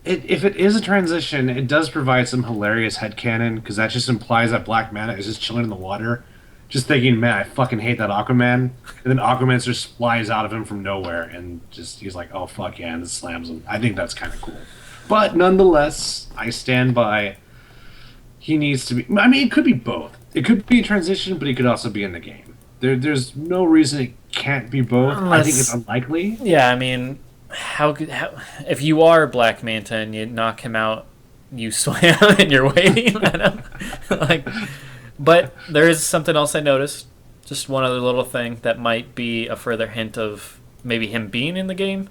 If it is a transition, it does provide some hilarious headcanon, because that just implies that Black Manta is just chilling in the water, just thinking, man, I fucking hate that Aquaman. And then Aquaman just flies out of him from nowhere, and just he's like, oh, fuck yeah, and just slams him. I think that's kind of cool. But nonetheless, I stand by. He needs to be. I mean, it could be both. It could be a transition, but he could also be in the game. There's no reason it can't be both. I think it's unlikely. Yeah, I mean, how if you are Black Manta and you knock him out, you swam and you're waiting. Like, but there is something else I noticed. Just one other little thing that might be a further hint of maybe him being in the game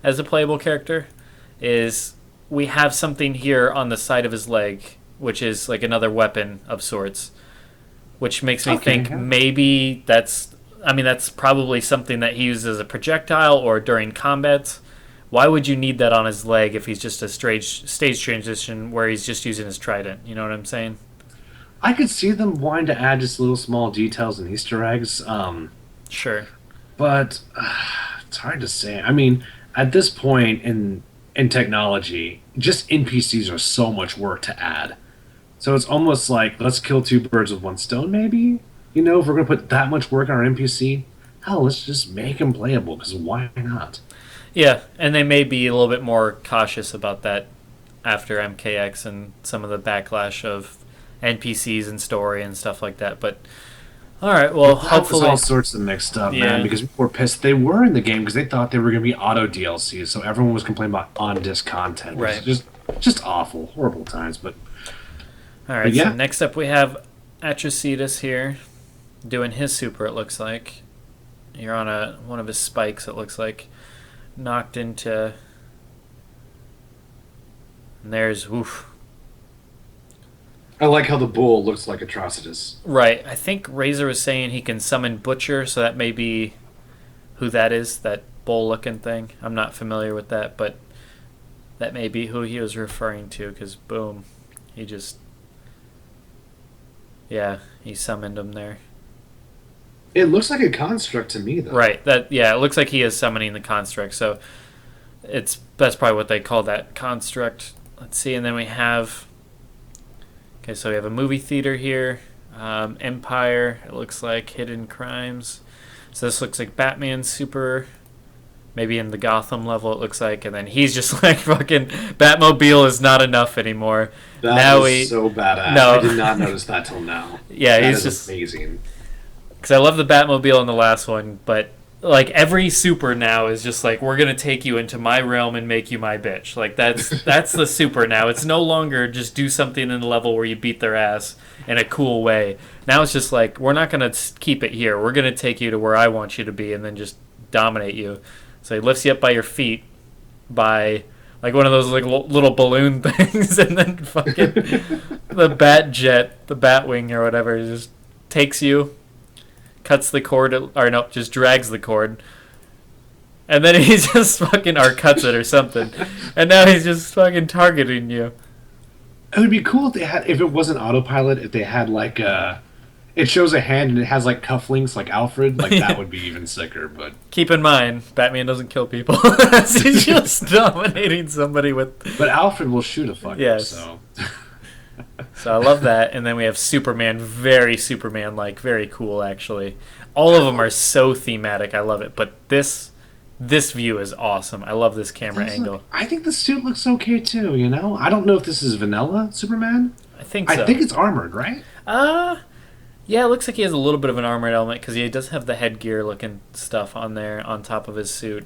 as a playable character is. We have something here on the side of his leg, which is like another weapon of sorts, which makes me think maybe that's probably something that he uses as a projectile or during combat. Why would you need that on his leg if he's just a stage transition where he's just using his trident? You know what I'm saying? I could see them wanting to add just little small details and Easter eggs. Sure. But it's hard to say. I mean, at this point in technology, just NPCs are so much work to add. So it's almost like, let's kill two birds with one stone, maybe? You know, if we're going to put that much work on our NPC, hell, let's just make him playable, because why not? Yeah, and they may be a little bit more cautious about that after MKX and some of the backlash of NPCs and story and stuff like that. But all right, well, hopefully all sorts of mixed up, man. Because people were pissed. They were in the game because they thought they were going to be auto DLCs, so everyone was complaining about on-disc content. Right. Just awful, horrible times. But all right. So next up we have Atrocitus here, doing his super. It looks like you're on one of his spikes. It looks like knocked into. And there's oof. I like how the bull looks like Atrocitus. Right. I think Razor was saying he can summon Butcher, so that may be who that is, that bull-looking thing. I'm not familiar with that, but that may be who he was referring to, because boom, he just... Yeah, he summoned him there. It looks like a construct to me, though. Right. It looks like he is summoning the construct, so that's probably what they call that, construct. Let's see, and then we have... Okay, so we have a movie theater here, Empire, it looks like, Hidden Crimes. So this looks like Batman super, maybe in the Gotham level it looks like, and then he's just like fucking, Batmobile is not enough anymore. That is so badass. No. I did not notice that till now. Yeah, that he's is just... amazing. Because I love the Batmobile in the last one, but like every super now is just like, we're gonna take you into my realm and make you my bitch. Like that's the super now. It's no longer just do something in the level where you beat their ass in a cool way. Now it's just like, we're not gonna keep it here. We're gonna take you to where I want you to be and then just dominate you. So he lifts you up by your feet by like one of those like little balloon things, and then fucking the bat jet, the Batwing or whatever, just takes you. Cuts the cord, or no, just drags the cord. And then he just fucking, or cuts it or something. And now he's just fucking targeting you. It would be cool if it wasn't autopilot, if they had like it shows a hand and it has like cufflinks like Alfred, like that would be even sicker, but... Keep in mind, Batman doesn't kill people. He's just dominating somebody with... But Alfred will shoot a fucker, yes. So... So I love that. And then we have Superman, very Superman-like, very cool, actually. All of them are so thematic. I love it. But this view is awesome. I love this camera angle. I think the suit looks okay, too, you know? I don't know if this is vanilla Superman. I think so. I think it's armored, right? Yeah, it looks like he has a little bit of an armored element, because he does have the headgear-looking stuff on there, on top of his suit.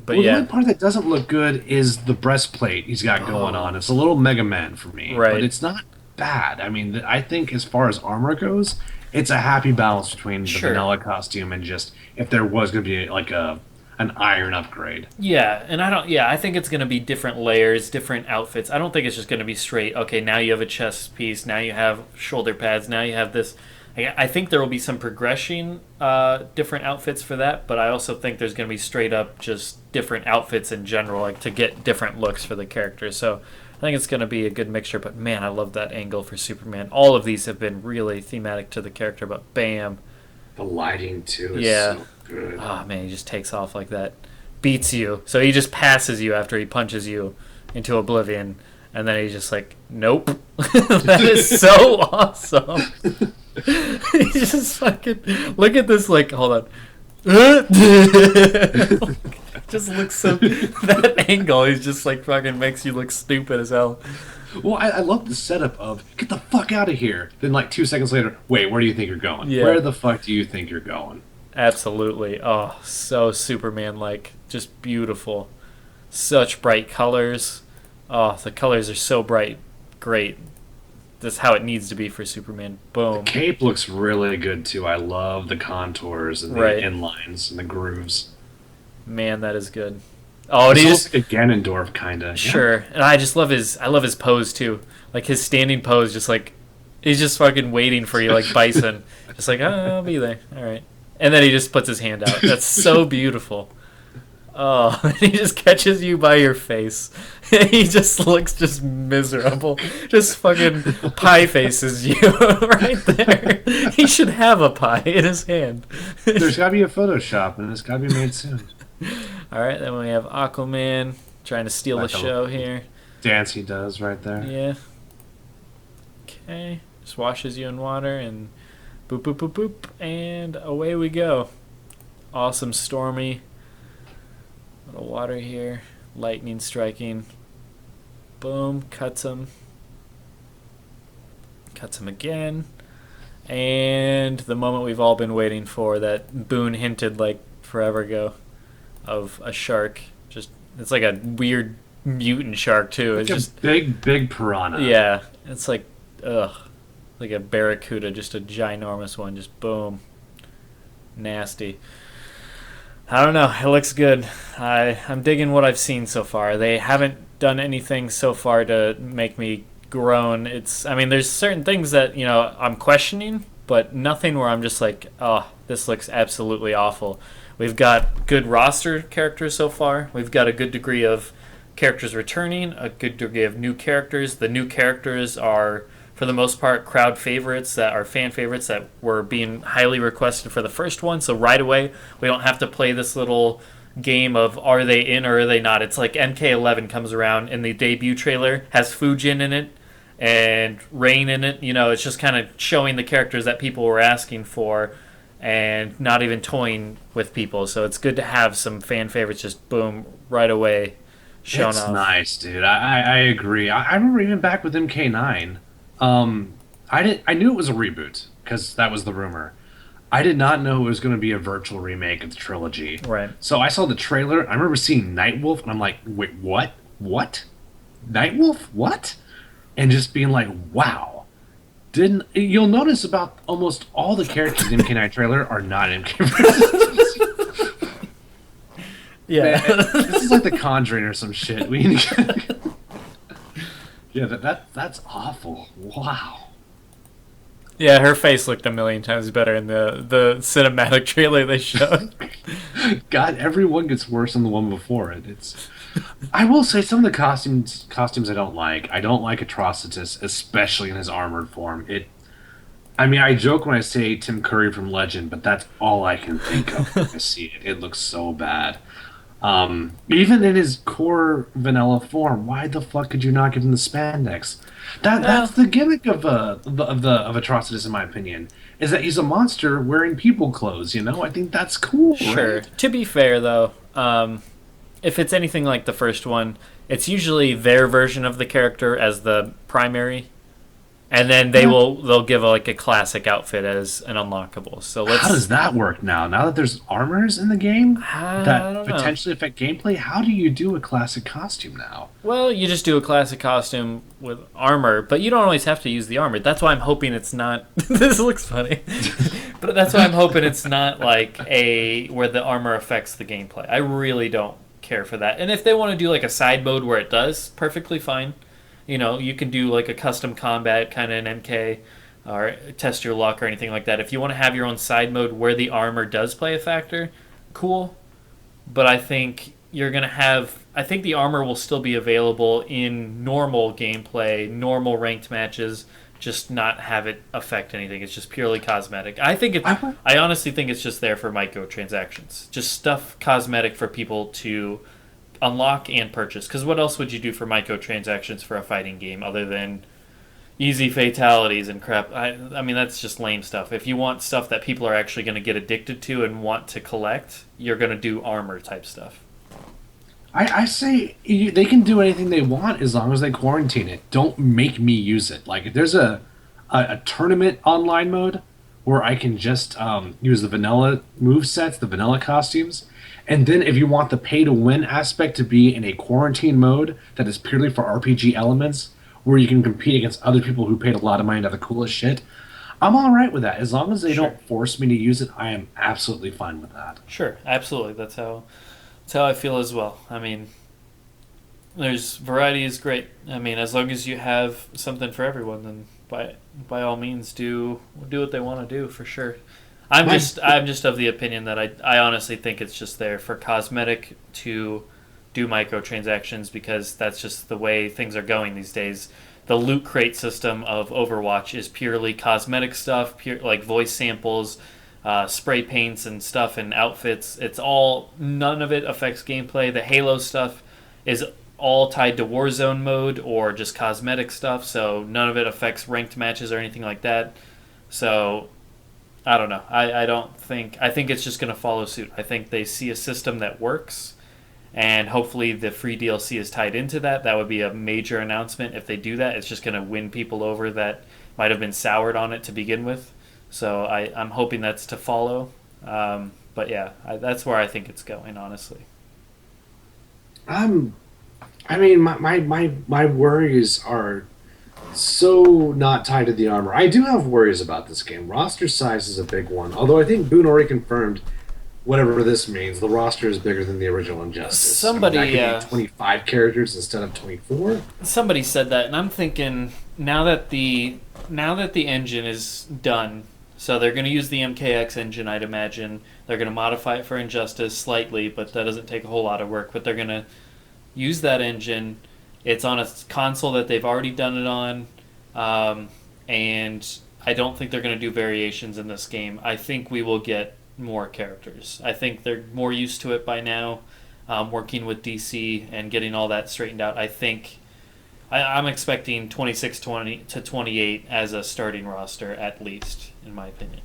But Well, the yeah, only part that doesn't look good is the breastplate he's got going on. It's a little Mega Man for me, but right. it's not bad. I mean, I think as far as armor goes, it's a happy balance between the Sure. vanilla costume and just if there was going to be like a an iron upgrade. Yeah, and I don't. Yeah, I think it's going to be different layers, different outfits. I don't think it's just going to be straight. Okay, now you have a chest piece. Now you have shoulder pads. Now you have this. I think there will be some progression, different outfits for that. But I also think there's going to be straight up just different outfits in general, like to get different looks for the characters. So I think it's going to be a good mixture. But man, I love that angle for Superman. All of these have been really thematic to the character. But bam, The lighting too is yeah. so good. Oh man, he just takes off like that, beats you. So he just passes you after he punches you into oblivion, and then he's just like, "Nope." That is so awesome. He just fucking look at this. Like, hold on. Just looks so that angle. He's just like fucking makes you look stupid as hell. Well, I love the setup of get the fuck out of here. Then like 2 seconds later, wait, where do you think you're going? Yeah. Where the fuck do you think you're going? Absolutely. Oh, so Superman like. Just beautiful. Such bright colors. Oh, the colors are so bright. Great. That's how it needs to be for Superman. Boom. Cape looks really good too. I love the contours and the Right. inlines and the grooves. Man, that is good. Oh, and It's he almost just like a Ganondorf kind of. sure. And I just love his pose too. Like his standing pose just like he's just fucking waiting for you like Bison. Just like, "Oh, I'll be there." All right. And then he just puts his hand out. That's so beautiful. Oh, and he just catches you by your face. He just looks just miserable. Just fucking pie faces you right there. He should have a pie in his hand. There's got to be a Photoshop, and it's got to be made soon. All right, then we have Aquaman trying to steal the Like a show little here. Dance he does right there. Yeah. Okay. Just washes you in water and boop, boop, boop, boop. And away we go. Awesome, stormy. Little water here. Lightning striking. Boom. Cuts him. Cuts him again. And the moment we've all been waiting for that Boone hinted like forever ago of a shark. Just it's like a weird mutant shark too. It's Like a just big piranha. yeah. It's like ugh. Like a barracuda, just a ginormous one, just boom. Nasty. I don't know. It looks good. I'm digging what I've seen so far. They haven't done anything so far to make me groan. I mean, there's certain things that, I'm questioning, but nothing where I'm just like, oh, this looks absolutely awful. We've got good roster characters so far. We've got a good degree of characters returning, a good degree of new characters. The new characters are, for the most part, crowd favorites that are fan favorites that were being highly requested for the first one. So right away, we don't have to play this little game of are they in or are they not. It's like MK11 comes around in the debut trailer, has Fujin in it and Rain in it. It's just kind of showing the characters that people were asking for and not even toying with people. So it's good to have some fan favorites just boom right away shown It's off. nice, dude. I agree. I remember even back with MK9. I knew it was a reboot because that was the rumor. I did not know it was going to be a virtual remake of the trilogy. Right. So I saw the trailer. I remember seeing Nightwolf, and I'm like, wait, what? What? Nightwolf? What? And just being like, wow. You'll notice about almost all the characters in the MK9 trailer are not MK. Yeah. Man, this is like The Conjuring or some shit. We need to yeah, that's awful. Wow. Yeah, her face looked a million times better in the cinematic trailer they showed. God, everyone gets worse than the one before it. I will say some of the costumes I don't like. I don't like Atrocitus, especially in his armored form. I joke when I say Tim Curry from Legend, but that's all I can think of when I see it. It looks so bad. Even in his core vanilla form, why the fuck could you not give him the spandex? That's the gimmick of Atrocitus, in my opinion, is that he's a monster wearing people clothes. I think that's cool. Sure. Right? To be fair, though, if it's anything like the first one, it's usually their version of the character as the primary. and then they'll give like a classic outfit as an unlockable. So How let's. does that work now? Now that there's armors in the game I that don't know. potentially affect gameplay, how do you do a classic costume now? Well, you just do a classic costume with armor, but you don't always have to use the armor. That's why I'm hoping it's not. This looks funny, but that's why I'm hoping it's not like a where the armor affects the gameplay. I really don't care for that. And if they want to do like a side mode where it does, perfectly fine. You can do like a custom combat kind of an MK or test your luck or anything like that. If you want to have your own side mode where the armor does play a factor, cool. But I think you're going to have. I think the armor will still be available in normal gameplay, normal ranked matches, just not have it affect anything. It's just purely cosmetic. I honestly think it's just there for microtransactions. Just stuff cosmetic for people to unlock and purchase. Because what else would you do for microtransactions for a fighting game other than easy fatalities and crap? I mean, that's just lame stuff. If you want stuff that people are actually going to get addicted to and want to collect, you're going to do armor type stuff. I say they can do anything they want as long as they quarantine it. Don't make me use it. Like if there's a tournament online mode where I can just use the vanilla move sets, the vanilla costumes, and then if you want the pay to win aspect to be in a quarantine mode that is purely for RPG elements, where you can compete against other people who paid a lot of money to have the coolest shit, I'm all right with that. As long as they Sure. don't force me to use it, I am absolutely fine with that. Sure, absolutely. That's how I feel as well. I mean, there's variety is great. I mean, as long as you have something for everyone, then by all means do what they want to do for sure. My- I'm just of the opinion that I honestly think it's just there for cosmetic to do microtransactions because that's just the way things are going these days. The loot crate system of Overwatch is purely cosmetic stuff, pure like voice samples, spray paints and stuff and outfits. None of it affects gameplay. The Halo stuff is all tied to Warzone mode or just cosmetic stuff, so none of it affects ranked matches or anything like that. So I don't know. I think it's just going to follow suit. I think they see a system that works, and hopefully the free DLC is tied into that. That would be a major announcement if they do that. It's just going to win people over that might have been soured on it to begin with. So I'm hoping that's to follow. But yeah, that's where I think it's going, honestly. I'm I mean, my worries are so not tied to the armor. I do have worries about this game. Roster size is a big one. Although I think Boone already confirmed, whatever this means, the roster is bigger than the original Injustice. Somebody, I mean, that could be 25 characters instead of 24. Somebody said that, and I'm thinking now that the engine is done, so they're going to use the MKX engine, I'd imagine. They're going to modify it for Injustice slightly, but that doesn't take a whole lot of work. But they're going to use that engine. It's on a console that they've already done it on, and I don't think they're going to do variations in this game. I think we will get more characters. I think they're more used to it by now, working with DC and getting all that straightened out. I'm expecting 26 to 28 as a starting roster, at least, in my opinion.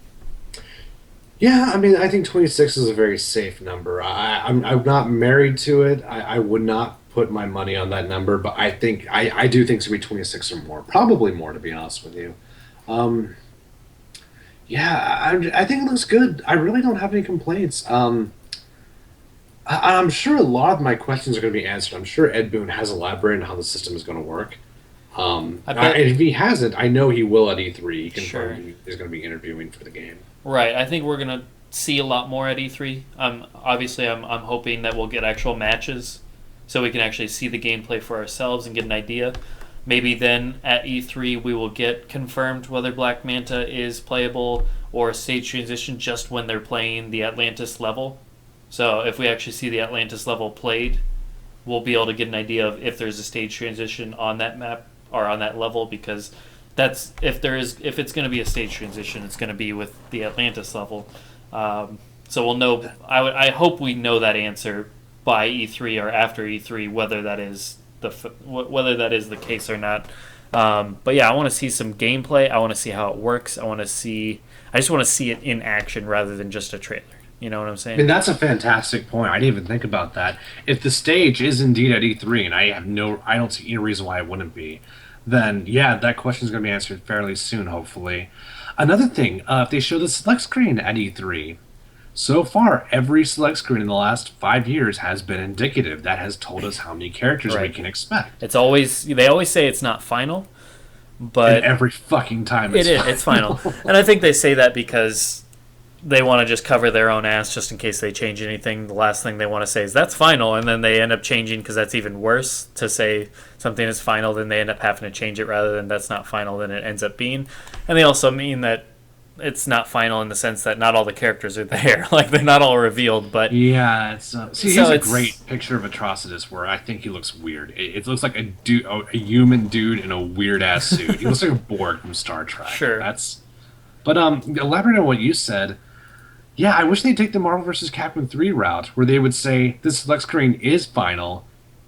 Yeah, I mean, I think 26 is a very safe number. I'm not married to it. I would not put my money on that number, but I do think it's going to be 26 or more. Probably more, to be honest with you. Yeah, I think it looks good. I really don't have any complaints. I'm sure a lot of my questions are going to be answered. I'm sure Ed Boon has elaborated on how the system is going to work. I bet, And if he hasn't, I know he will at E3. He Sure. confirmed he's going to be interviewing for the game. right. I think we're going to see a lot more at E3. Obviously, I'm hoping that we'll get actual matches so we can actually see the gameplay for ourselves and get an idea. Maybe then at E3 we will get confirmed whether Black Manta is playable or a stage transition just when they're playing the Atlantis level. So if we actually see the Atlantis level played, we'll be able to get an idea of if there's a stage transition on that map or on that level, because that's if it's going to be a stage transition, it's going to be with the Atlantis level. So we'll know. I hope we know that answer by E3 or after E3 whether that is the case or not. But yeah, I want to see some gameplay. I want to see how it works. I just want to see it in action rather than just a trailer. You know what I'm I mean, saying? that's a fantastic point. I didn't even think about that. If the stage is indeed at E3, and I don't see any reason why it wouldn't be, then yeah, that question is going to be answered fairly soon, hopefully. Another thing, if they show the select screen at E3, so far every select screen in the last 5 years has been indicative. That has told us how many characters we Right. can expect, It's always they always say it's not final, and but every fucking time it it's is. It's final, final. and I think they say that because they want to just cover their own ass just in case they change anything. The last thing they want to say is that's final, and then they end up changing because that's even worse to say something is final. Then they end up having to change it rather than that's not final. Then it ends up being, and they also mean that it's not final in the sense that not all the characters are there. Like they're not all revealed, but Yeah, it's see. so Here's a it's great picture of Atrocitus where I think he looks weird. It looks like a human dude in a weird ass suit. He looks like a Borg from Star Trek. sure. That's but elaborate on what you said. Yeah, I wish they'd take the Marvel vs. Capcom 3 route where they would say this select screen is final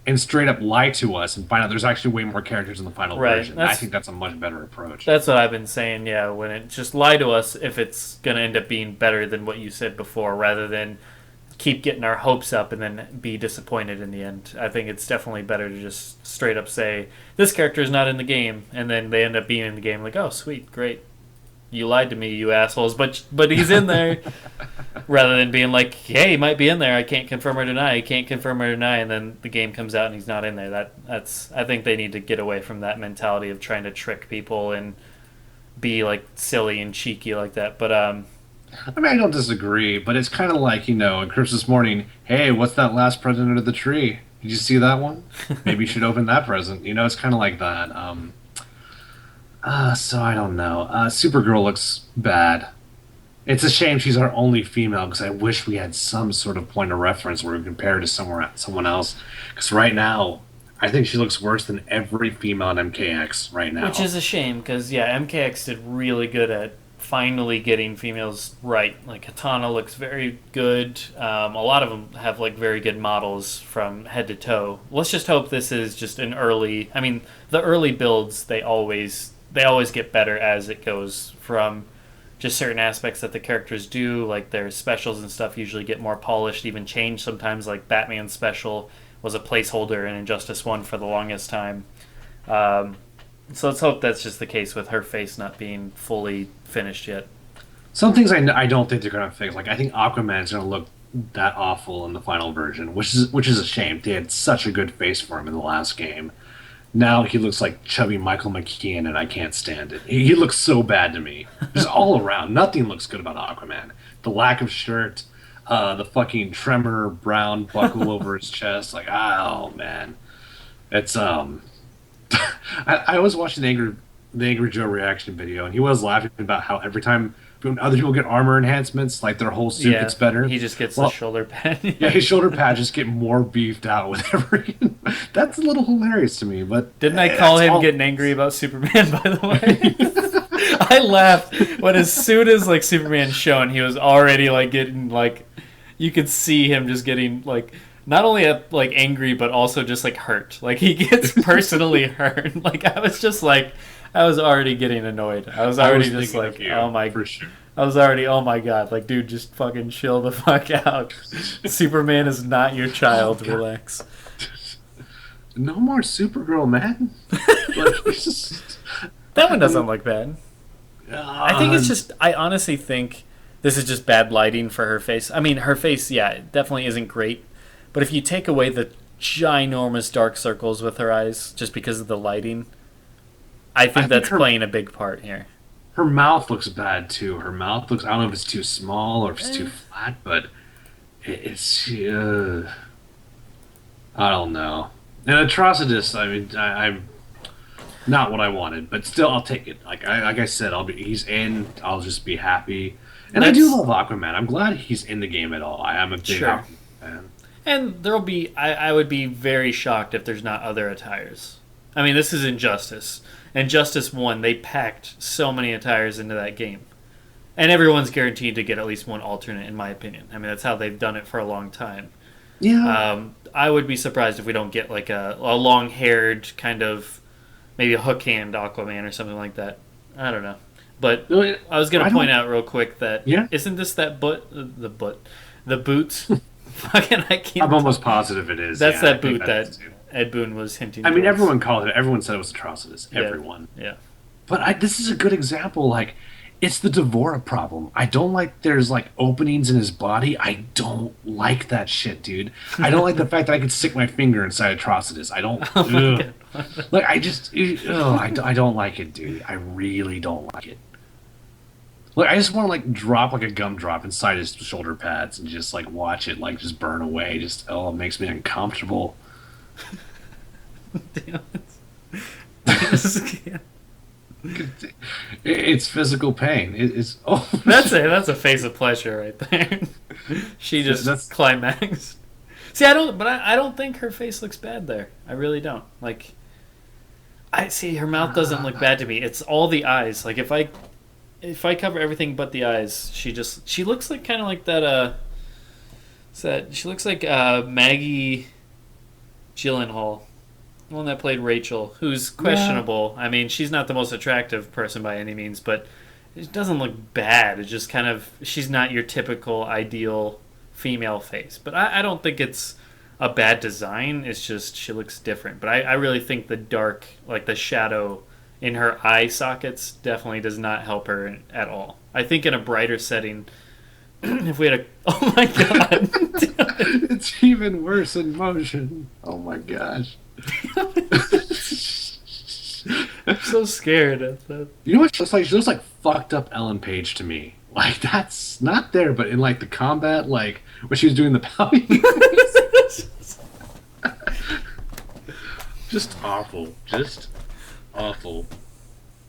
and straight up lie to us and find out there's actually way more characters in the final Right. version. I think that's a much better approach. That's what I've been saying, yeah, when it just lie to us if it's going to end up being better than what you said before rather than keep getting our hopes up and then be disappointed in the end. I think it's definitely better to just straight up say, this character is not in the game, and then they end up being in the game like, oh, sweet, great. You lied to me, you assholes, but he's in there. Rather than being like, hey, he might be in there, I can't confirm or deny, and then the game comes out and he's not in there. That's I think they need to get away from that mentality of trying to trick people and be like silly and cheeky like that. But I mean, I don't disagree, but it's kind of like, in Christmas morning, hey, what's that last present under the tree? Did you see that one? Maybe you should open that present. It's kind of like that. So I don't know. Supergirl looks bad. It's a shame she's our only female because I wish we had some sort of point of reference where we compare her to someone else. Because right now, I think she looks worse than every female in MKX right now. which is a shame because yeah, MKX did really good at finally getting females right. Like Katana looks very good. A lot of them have like very good models from head to toe. Let's just hope this is just an early. I mean, the early builds they always get better as it goes from just certain aspects that the characters do, like their specials and stuff usually get more polished, even change sometimes, like Batman's special was a placeholder in Injustice 1 for the longest time. So let's hope that's just the case with her face not being fully finished yet. Some things I don't think they're going to fix. Like, I think Aquaman's going to look that awful in the final version, which is a shame. They had such a good face for him in the last game. Now he looks like chubby Michael McKean, and I can't stand it. He looks so bad to me. Just all around. Nothing looks good about Aquaman. The lack of shirt, the fucking tremor brown buckle over his chest. Like, oh, man. It's, I was watching the Angry Joe reaction video, and he was laughing about how every time when other people get armor enhancements, like their whole suit gets better. He just gets Well, the shoulder pad. yeah, his shoulder pads just get more beefed out with every. That's a little hilarious to me, but Didn't I call that's him all- getting angry about Superman, by the way? I laughed when as soon as like Superman's shown, he was already like getting like you could see him just getting like not only like angry but also just like hurt. Like he gets personally hurt. Like I was already getting annoyed. I was already just thinking like, of you, oh my for sure. I was already, oh my god, like, dude, just fucking chill the fuck out. Superman is not your child, relax. No more Supergirl, man. Like, it's just, That one doesn't look bad. I think it's just, I honestly think this is just bad lighting for her face. I mean, her face, yeah, it definitely isn't great. But if you take away the ginormous dark circles with her eyes, just because of the lighting, I think think that's her- playing a big part here. her mouth looks bad too. Her mouth looks. I don't know if it's too small or if it's too flat, but it's. I don't know. And Atrocitus, I mean, I'm not what I wanted, but still, I'll take it. Like I said, he's in. I'll just be happy. And I do love Aquaman. I'm glad he's in the game at all. I am a big Sure. Aquaman fan. And there'll be, I would be very shocked if there's not other attires. I mean, this is Injustice. Injustice 1, they packed so many attires into that game. And everyone's guaranteed to get at least one alternate, in my opinion. I mean, that's how they've done it for a long time. Yeah. I would be surprised if we don't get like a long-haired kind of, maybe a hook hand Aquaman or something like that. I don't know. But No, I was going I to point don't- out real quick that Yeah? isn't this that The boots. Fucking, I can't. I'm almost positive it is. That's yeah, I that think boot that is that too. Ed Boon was hinting. I mean, towards. everyone called it. Everyone said it was atrocitus. Yeah. Everyone. Yeah. But this is a good example. Like, it's the Devora problem. I don't like there's like openings in his body. I don't like that shit, dude. I don't like the fact that I could stick my finger inside atrocitus. I don't. Oh my Ugh. God. Like, I don't like it, dude. I really don't like it. Like, I just want to like drop like a gumdrop inside his shoulder pads and just like watch it like just burn away. Just it makes me uncomfortable. Damn it. I just can't. It's physical pain. It's That's a face of pleasure right there. She just That's- climaxed. See, I don't think her face looks bad there. I really don't. Like, I see her mouth doesn't look bad to me. It's all the eyes. Like if I cover everything but the eyes, she looks like kind of like that. She looks like Maggie Gyllenhaal. The one that played Rachel, who's questionable. I mean, she's not the most attractive person by any means, but it doesn't look bad. It's just kind of, she's not your typical ideal female face. But I don't think it's a bad design. It's just she looks different. But I really think the dark, like the shadow in her eye sockets, definitely does not help her at all. I think in a brighter setting, if we had a, oh my god, it's even worse in motion. Oh my gosh. I'm so scared of that. You know what she looks like? She looks like fucked up Ellen Page to me. Like, that's not there, but in like the combat, like when she was doing the pouting. Just awful. Just awful.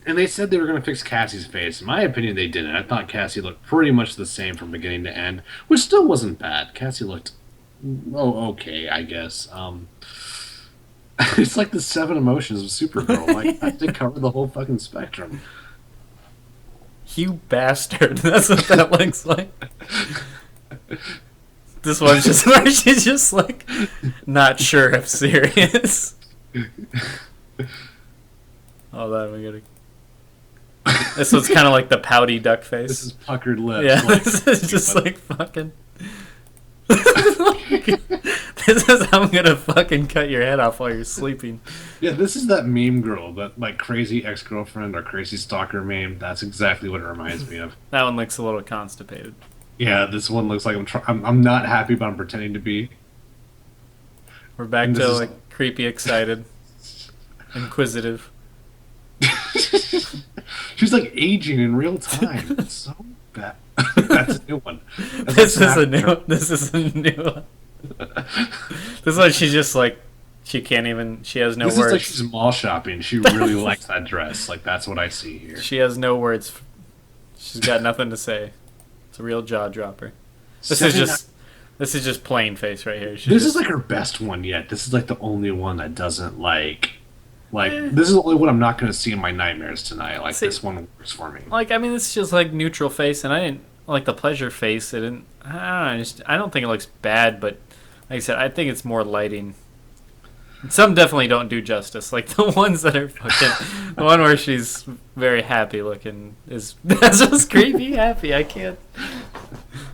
And they said they were going to fix Cassie's face. In my opinion, they didn't. I thought Cassie looked pretty much the same from beginning to end, which still wasn't bad. Cassie looked, okay, I guess. It's like the seven emotions of Supergirl. Like, I have to cover the whole fucking spectrum. You bastard. That's what that looks like. This one's just where she's just like not sure if serious. Hold on, we gotta. This one's kind of like the pouty duck face. This is puckered lips. Yeah, like, this is just like fucking. This is how I'm gonna fucking cut your head off while you're sleeping. Yeah, this is that meme girl, that like crazy ex-girlfriend or crazy stalker meme. That's exactly what it reminds me of. That one looks a little constipated. Yeah, this one looks like I'm not happy, but I'm pretending to be. We're back And to this is- like creepy, excited, inquisitive. She's like aging in real time. It's so bad. That's a new one. This is a new one. This is a new one. This is like she's just like she can't even. She has no This words. is like she's mall shopping. She really likes that dress. Like, that's what I see here. She has no words. She's got nothing to say. It's a real jaw dropper. This is just plain face right here. This is like her best one yet. This is like the only one that doesn't this is the only one I'm not going to see in my nightmares tonight. Like, See- this one works for me. like, I mean, it's just like neutral face, and I didn't like the pleasure face. It didn't. I don't know. I don't think it looks bad, but like I said, I think it's more lighting. Some definitely don't do justice. Like the ones that are fucking. The one where she's very happy looking is that's just creepy happy. I can't.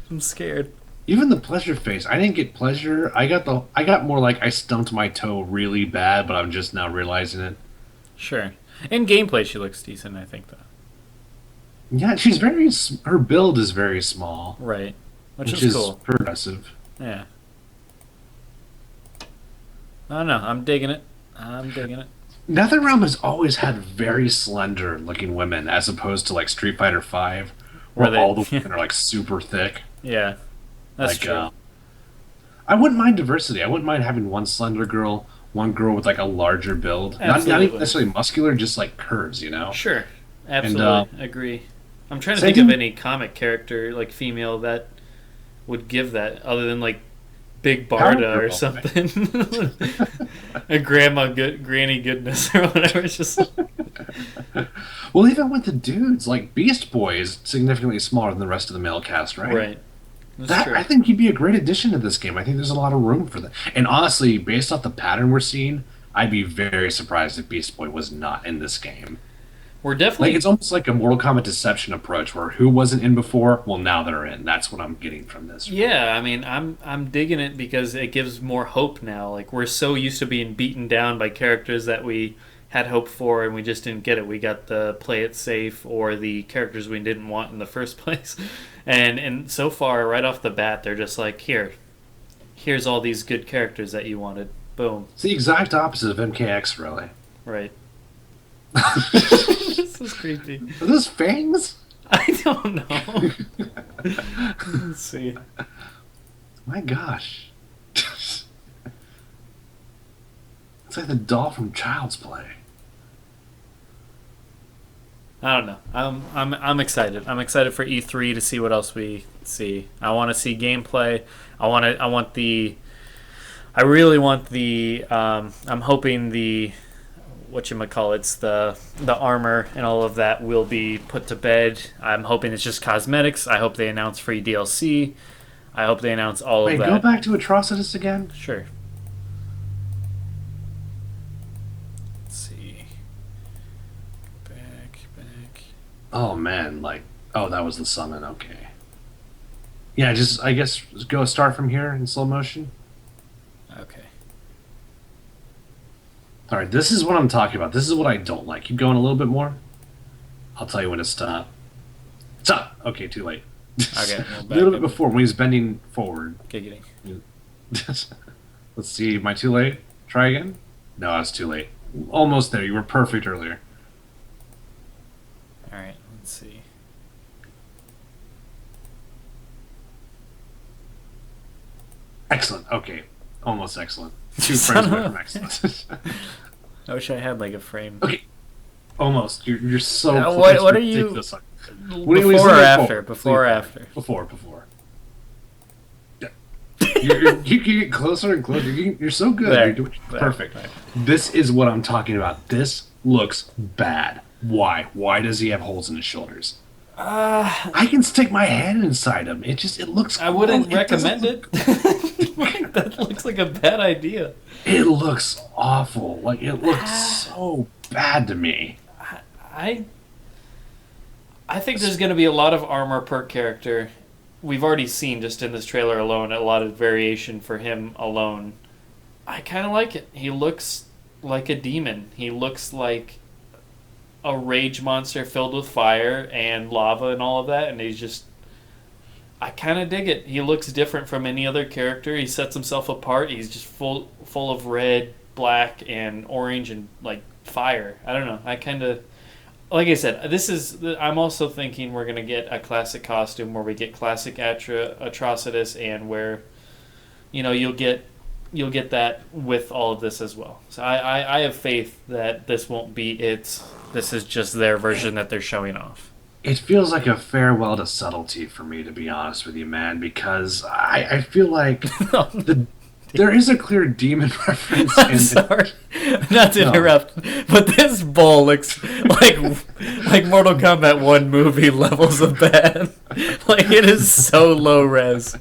I'm scared. Even the pleasure face, I didn't get pleasure. I got more like I stumped my toe really bad, but I'm just now realizing it. Sure. In gameplay, she looks decent. I think though. Yeah, her build is very small, Right. Which which is is cool. progressive. Yeah. I don't know. I'm digging it. I'm digging it. NetherRealm has always had very slender looking women, as opposed to like Street Fighter V, where Where they- all the women are like super thick. Yeah. That's Like, true. I wouldn't mind diversity. I wouldn't mind having one slender girl, one girl with like a larger build. Not Absolutely. even necessarily muscular, just like curves, you know? Sure. Absolutely. Agree. I'm trying to Same think of thing- any comic character, like female, that would give that, other than like Big Power Barda or Girl. something. A Granny Goodness or whatever. It's just. Well, even with the dudes, like Beast Boy is significantly smaller than the rest of the male cast, right? Right. That's That true. I think he'd be a great addition to this game. I think there's a lot of room for that. And honestly, based off the pattern we're seeing, I'd be very surprised if Beast Boy was not in this game. We're Like definitely it's almost like a Mortal Kombat Deception approach, where who wasn't in before, well now they're in. That's what I'm getting from this. yeah. I mean, I'm digging it because it gives more hope now. Like we're so used to being beaten down by characters that we had hope for and we just didn't get it. We got the play it safe or the characters we didn't want in the first place. And so far, right off the bat, they're just like, here's all these good characters that you wanted. Boom. It's the exact opposite of MKX, really. Right. This is creepy. Are those fangs? I don't know. Let's see. My gosh. It's like the doll from Child's Play. I don't know. I'm excited. I'm excited for E3 to see what else we see. I want to see gameplay. I really want the. I'm hoping the whatchamacallits, the armor and all of that will be put to bed. I'm hoping it's just cosmetics. I hope they announce free DLC. I hope they announce all Wait, of that. go back to Atrocitus again? Sure. Let's see. Back. Oh man, oh, that was the summon, okay. Yeah, I guess go start from here in slow motion. Okay. Alright, this is what I'm talking about. This is what I don't like. Keep going a little bit more. I'll tell you when to stop. Stop! Okay, too late. Okay. A little bit before, when he's bending forward. Giggity. Let's see, am I too late? Try again? No, I was too late. Almost there, you were perfect earlier. Alright, let's see. Excellent, okay. Almost excellent. 2 Son frames away of from a- excellent. I wish I had like a frame. Okay. Almost. You're so What it's are you- ridiculous. What are you Before or listening after? for? Before or after? Before. Yeah. You get closer and closer. You're so good. There. You're doing There. perfect. There. This is what I'm talking about. This looks bad. Why? Why does he have holes in his shoulders? I can stick my hand inside him. It looks. I wouldn't cool. recommend it. That looks like a bad idea. It looks awful. Like it looks so bad to me. I think there's going to be a lot of armor per character. We've already seen just in this trailer alone a lot of variation for him alone. I kind of like it. He looks like a demon. He looks like a rage monster filled with fire and lava and all of that, and he's just... I kind of dig it. He looks different from any other character. He sets himself apart. He's just full of red, black, and orange, and like fire. I don't know. I kind of... Like I said, I'm also thinking we're going to get a classic costume where we get classic Atrocitus, and where, you'll get that with all of this as well. So I have faith that this won't be it. This is just their version that they're showing off. It feels like a farewell to subtlety for me, to be honest with you, man, because I feel like there is a clear demon reference. I'm sorry, not to interrupt, but this bull looks like Mortal Kombat 1 movie levels of bad. Like, it is so low res.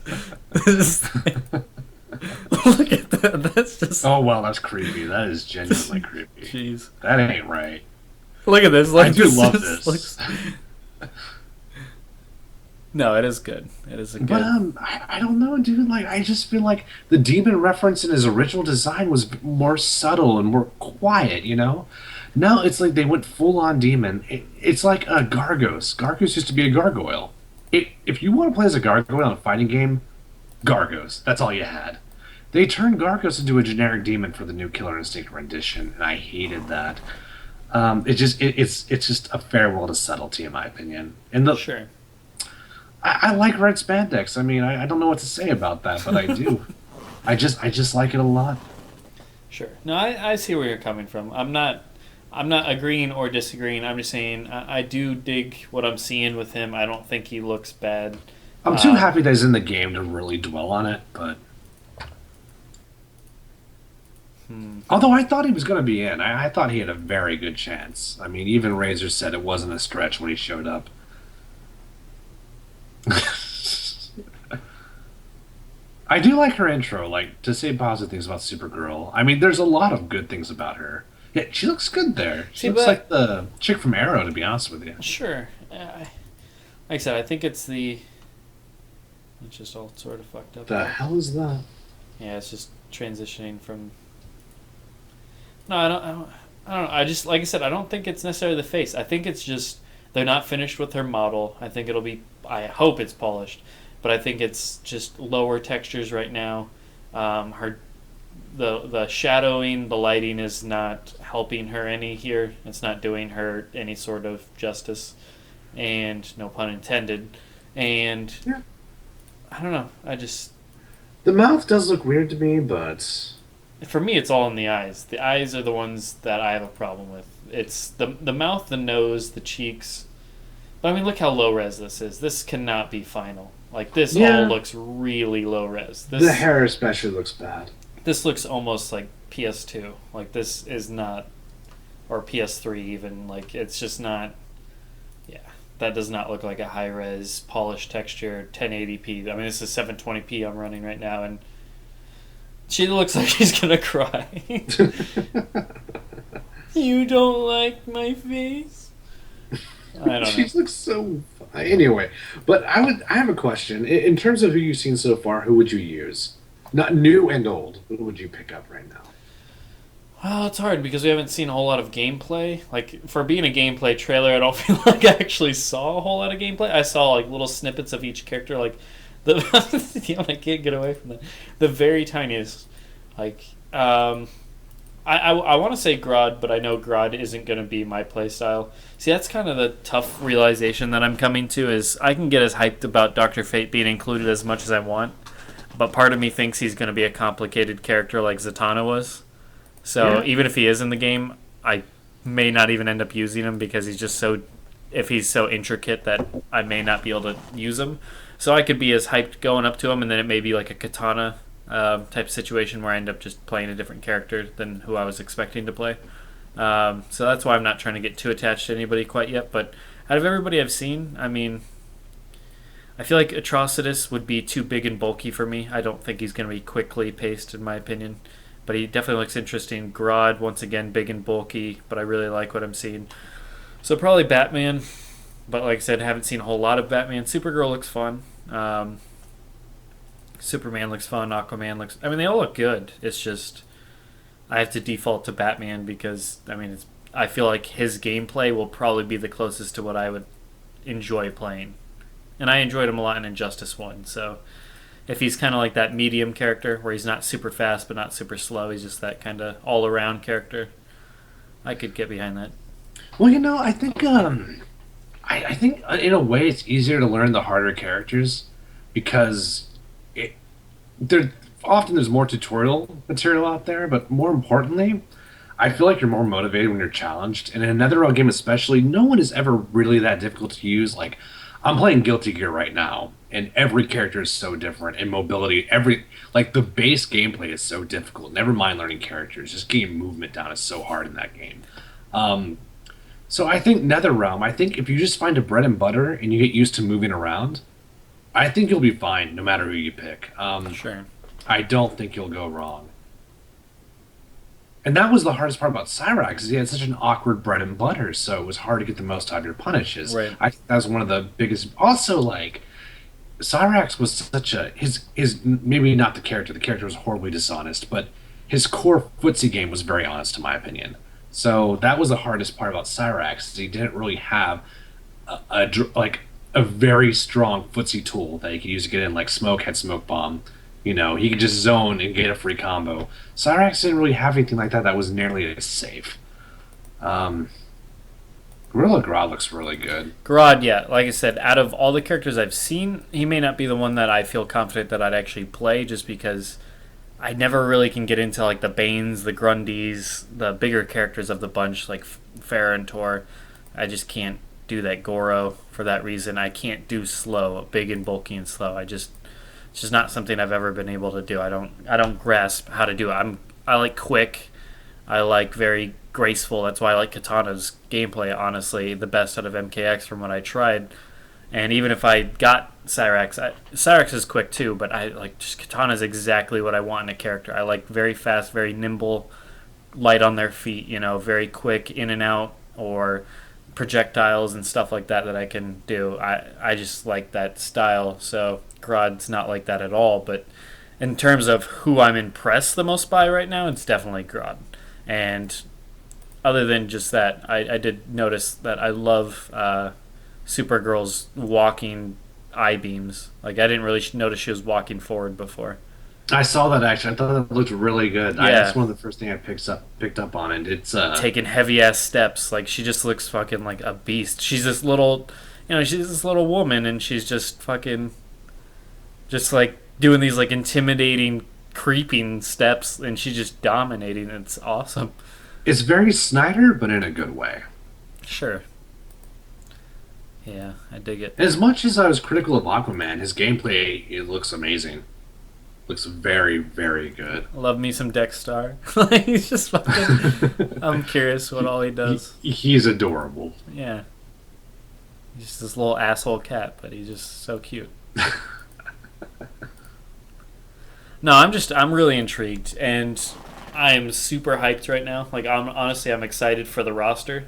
Look at that. That's just... Oh, wow, that's creepy. That is genuinely creepy. Jeez. That ain't right. Look at this. Like, I do love just this. looks... No, it is good. It is a good... But I don't know, dude. Like, I just feel like the demon reference in his original design was more subtle and more quiet. Now it's like they went full on demon. It's like a Gargos. Gargos used to be a gargoyle. If you want to play as a gargoyle in a fighting game, Gargos. That's all you had. They turned Gargos into a generic demon for the new Killer Instinct rendition, and I hated that. It's just a farewell to subtlety, in my opinion. And Sure. I like red spandex. I mean, I don't know what to say about that, but I do. I just like it a lot. Sure. No, I see where you're coming from. I'm not agreeing or disagreeing. I'm just saying I do dig what I'm seeing with him. I don't think he looks bad. I'm too happy that he's in the game to really dwell on it, but... Although I thought he was going to be in. I thought he had a very good chance. I mean, even Razor said it wasn't a stretch when he showed up. I do like her intro, like, to say positive things about Supergirl. I mean, there's a lot of good things about her. Yeah, she looks good there. She See, looks but like the chick from Arrow, to be honest with you. sure. Like I said, I think it's the. It's just all sort of fucked up. The hell is that? Yeah, it's just transitioning from. No, I don't know. I just like I said, I don't think it's necessarily the face. I think it's just they're not finished with her model. I think it'll be. I hope it's polished, but I think it's just lower textures right now. Her, the shadowing, the lighting is not helping her any here. It's not doing her any sort of justice, and no pun intended. And Yeah. I don't know. I just The mouth does look weird to me, but for me, it's all in the eyes. The eyes are the ones that I have a problem with. It's the mouth, the nose, the cheeks. But I mean, look how low res this is. This cannot be final. Like this Yeah. all looks really low res. the hair especially looks bad. This looks almost like PS2. Like this is not, or PS3 even. Like it's just not. Yeah, that does not look like a high res polished texture 1080p. I mean, this is 720p I'm running right now, and she looks like she's gonna cry. You don't like my face? I don't She know. looks so. Anyway, but I have a question. In terms of who you've seen so far, who would you use? Not new and old. Who would you pick up right now? Well, it's hard because we haven't seen a whole lot of gameplay. Like, for being a gameplay trailer, I don't feel like I actually saw a whole lot of gameplay. I saw, like, little snippets of each character, like, I can't get away from that. The very tiniest. Like, I want to say Grodd, but I know Grodd isn't going to be my playstyle. See, that's kind of the tough realization that I'm coming to is I can get as hyped about Dr. Fate being included as much as I want, but part of me thinks he's going to be a complicated character like Zatanna was. So Yeah. even if he is in the game, I may not even end up using him because he's just so, if he's so intricate that I may not be able to use him. So I could be as hyped going up to him, and then it may be like a Katana type situation where I end up just playing a different character than who I was expecting to play. So that's why I'm not trying to get too attached to anybody quite yet. But out of everybody I've seen, I mean, I feel like Atrocitus would be too big and bulky for me. I don't think he's going to be quickly paced, in my opinion. But he definitely looks interesting. Grodd, once again, big and bulky, but I really like what I'm seeing. So probably Batman, but like I said, haven't seen a whole lot of Batman. Supergirl looks fun. Superman looks fun. Aquaman looks... I mean, they all look good. It's just... I have to default to Batman because, I mean, I feel like his gameplay will probably be the closest to what I would enjoy playing. And I enjoyed him a lot in Injustice 1, so... If he's kind of like that medium character where he's not super fast but not super slow, he's just that kind of all-around character, I could get behind that. Well, I think I think in a way it's easier to learn the harder characters because there's more tutorial material out there, but more importantly, I feel like you're more motivated when you're challenged. And in a NetherRealm game especially, no one is ever really that difficult to use. Like, I'm playing Guilty Gear right now, and every character is so different, and mobility, like, the base gameplay is so difficult. Never mind learning characters, just getting movement down is so hard in that game. So I think NetherRealm, I think if you just find a bread and butter and you get used to moving around, I think you'll be fine no matter who you pick. Sure. I don't think you'll go wrong. And that was the hardest part about Cyrax, is he had such an awkward bread and butter, so it was hard to get the most out of your punishes. Right. I think that was one of the biggest. Also, like, Cyrax was such a his maybe not the character was horribly dishonest, but his core footsie game was very honest, in my opinion. So that was the hardest part about Cyrax, is he didn't really have like a very strong footsie tool that he could use to get in. Like Smoke had Smoke Bomb. He could just zone and get a free combo. Cyrax didn't really have anything like that that was nearly as safe. Gorilla Grodd looks really good. Grodd, yeah, like I said, out of all the characters I've seen, he may not be the one that I feel confident that I'd actually play, just because I never really can get into like the Banes, the Grundys, the bigger characters of the bunch, like Farah and Tor. I just can't do that Goro for that reason. I can't do slow, big and bulky and slow. It's just not something I've ever been able to do. I don't grasp how to do it. I like quick. I like very graceful. That's why I like Katana's gameplay, honestly, the best out of MKX from what I tried. And even if I got Cyrax, Cyrax is quick too, but I like just Katana's exactly what I want in a character. I like very fast, very nimble, light on their feet, very quick in and out, or projectiles and stuff like that I can do. I just like that style. So Grodd's not like that at all. But in terms of who I'm impressed the most by right now, it's definitely Grodd. And other than just that, I did notice that I love Supergirl's walking eye beams. Like, I didn't really notice she was walking forward before. I saw that actually. I thought that looked really good. Yeah. That's one of the first things I picked up on it. It's Taking heavy ass steps. Like, she just looks fucking like a beast. She's this little, she's this little woman, and she's just fucking, just like doing these like intimidating, creeping steps, and she's just dominating. It's awesome. it's very Snyder, but in a good way. Sure. Yeah, I dig it. As much as I was critical of Aquaman, his gameplay it looks amazing. Looks very, very good. Love me some Dexstar. Like, he's just fucking. I'm curious what all he does. He's adorable. Yeah. He's just this little asshole cat, but he's just so cute. No, I'm really intrigued, and I am super hyped right now. Like, I'm excited for the roster.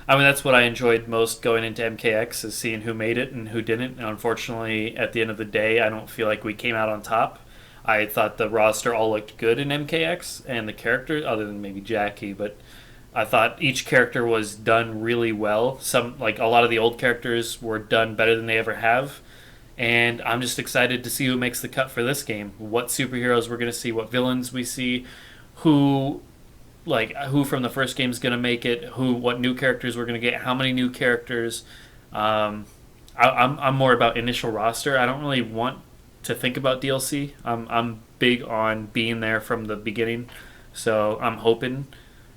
That's what I enjoyed most going into MKX, is seeing who made it and who didn't. And unfortunately, at the end of the day, I don't feel like we came out on top. I thought the roster all looked good in MKX, and the characters, other than maybe Jackie, but I thought each character was done really well. A lot of the old characters were done better than they ever have. And I'm just excited to see who makes the cut for this game. What superheroes we're going to see, what villains we see, who from the first game is going to make it, what new characters we're going to get, how many new characters. I'm more about initial roster. I don't really want to think about DLC. I'm big on being there from the beginning. So I'm hoping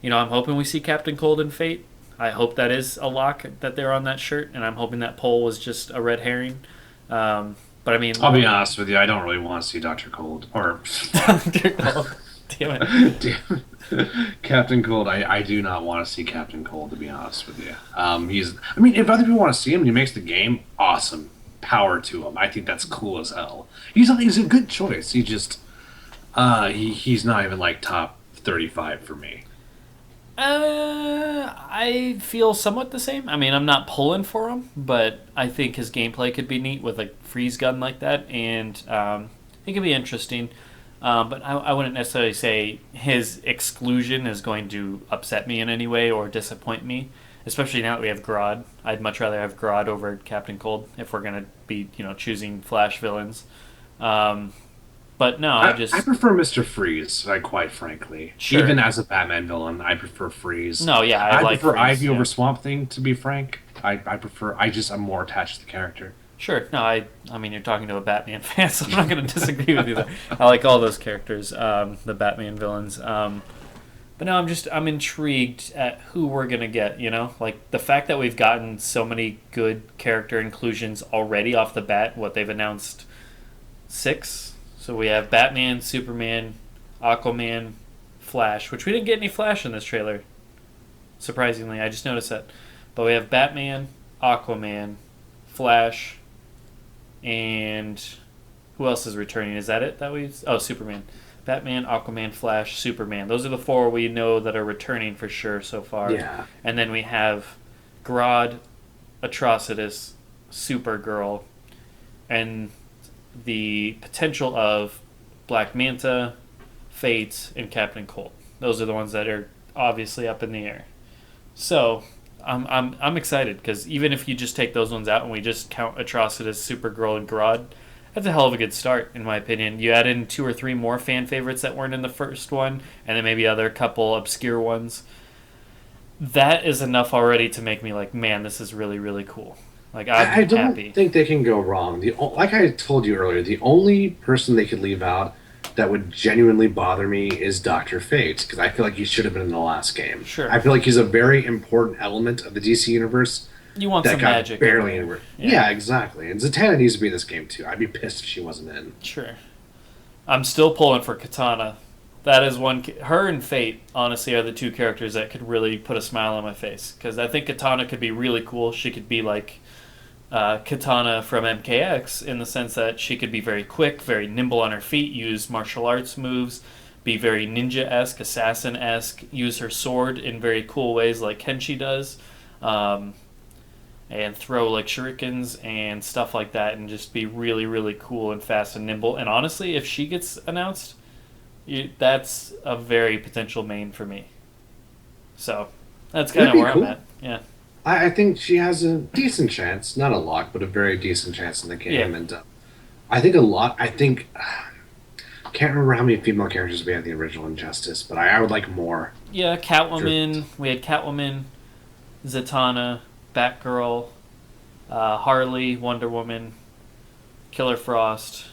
we see Captain Cold and Fate. I hope that is a lock, that they're on that shirt, and I'm hoping that poll was just a red herring. But I mean, I'll be honest with you, I don't really want to see Dr. Cold or Dr. Cold. Damn it. Damn. Captain Cold. I do not want to see Captain Cold, to be honest with you. If other people want to see him and he makes the game, awesome. Power to him. I think that's cool as hell. He's a good choice. He just he's not even like top 35 for me. I feel somewhat the same. I mean, I'm not pulling for him, but I think his gameplay could be neat with a freeze gun like that, and it could be interesting. But I wouldn't necessarily say his exclusion is going to upset me in any way or disappoint me, especially now that we have Grodd. I'd much rather have Grodd over Captain Cold if we're going to be, choosing Flash villains. But no, I prefer Mr. Freeze, quite frankly. Sure. Even as a Batman villain, I prefer Freeze. No, yeah, I like prefer Freeze, Ivy yeah. over Swamp Thing, to be frank. I'm more attached to the character. Sure. No, I mean, you're talking to a Batman fan, so I'm not going to disagree with you there. I like all those characters, the Batman villains. But no, I'm intrigued at who we're going to get, Like, the fact that we've gotten so many good character inclusions already off the bat, they've announced 6? So we have Batman, Superman, Aquaman, Flash, which we didn't get any Flash in this trailer. Surprisingly, I just noticed that. But we have Batman, Aquaman, Flash, and who else is returning? Is that it? Superman. Batman, Aquaman, Flash, Superman. Those are the 4 we know that are returning for sure so far. Yeah. And then we have Grodd, Atrocitus, Supergirl, and the potential of Black Manta, Fate, and Captain Cold. Those are the ones that are obviously up in the air. So I'm excited, because even if you just take those ones out and we just count Atrocitus, Supergirl, and Grodd, that's a hell of a good start, in my opinion. You add in 2 or 3 more fan favorites that weren't in the first one, and then maybe other couple obscure ones. That is enough already to make me like, man, this is really, really cool. Like, I don't happy. think they can go wrong. Like I told you earlier, the only person they could leave out that would genuinely bother me is Dr. Fate, because I feel like he should have been in the last game. Sure. I feel like he's a very important element of the DC universe. You want that some got magic. barely in. Yeah, exactly. And Zatanna needs to be in this game too. I'd be pissed if she wasn't in. Sure. I'm still pulling for Katana. That is one. Her and Fate, honestly, are the 2 characters that could really put a smile on my face. Because I think Katana could be really cool. She could be like Katana from MKX, in the sense that she could be very quick, very nimble on her feet, use martial arts moves, be very ninja-esque, assassin-esque, use her sword in very cool ways like Kenshi does, um, and throw like shurikens and stuff like that, and just be really, really cool and fast and nimble. And honestly, if she gets announced, that's a very potential main for me. So that's kind That'd of be where I'm cool. at. Yeah, I think she has a decent chance, not a lot, but a very decent chance in the yeah, game. And I think a lot. I think can't remember how many female characters we had in the original Injustice, but I would like more. yeah. Sure. Catwoman. We had Catwoman, Zatanna, Batgirl, Harley, Wonder Woman, Killer Frost,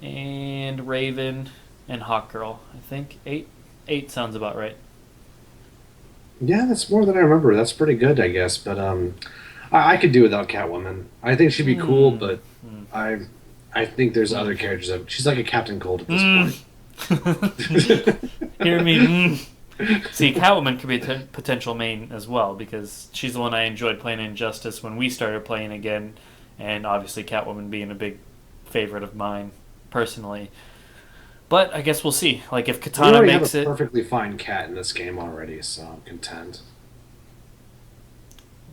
and Raven and Hawkgirl. I think eight. Eight sounds about right. Yeah, that's more than I remember. That's pretty good, I guess. But I could do without Catwoman. I think she'd be cool, Hmm. but I I think there's other characters that she's like a Captain Cold at this point. Hear me? See, Catwoman could be a potential main as well because she's the one I enjoyed playing in Injustice when we started playing again, and obviously Catwoman being a big favorite of mine personally. But I guess we'll see. Like if We Katana already have makes a it, perfectly fine cat in this game already, so I'm content.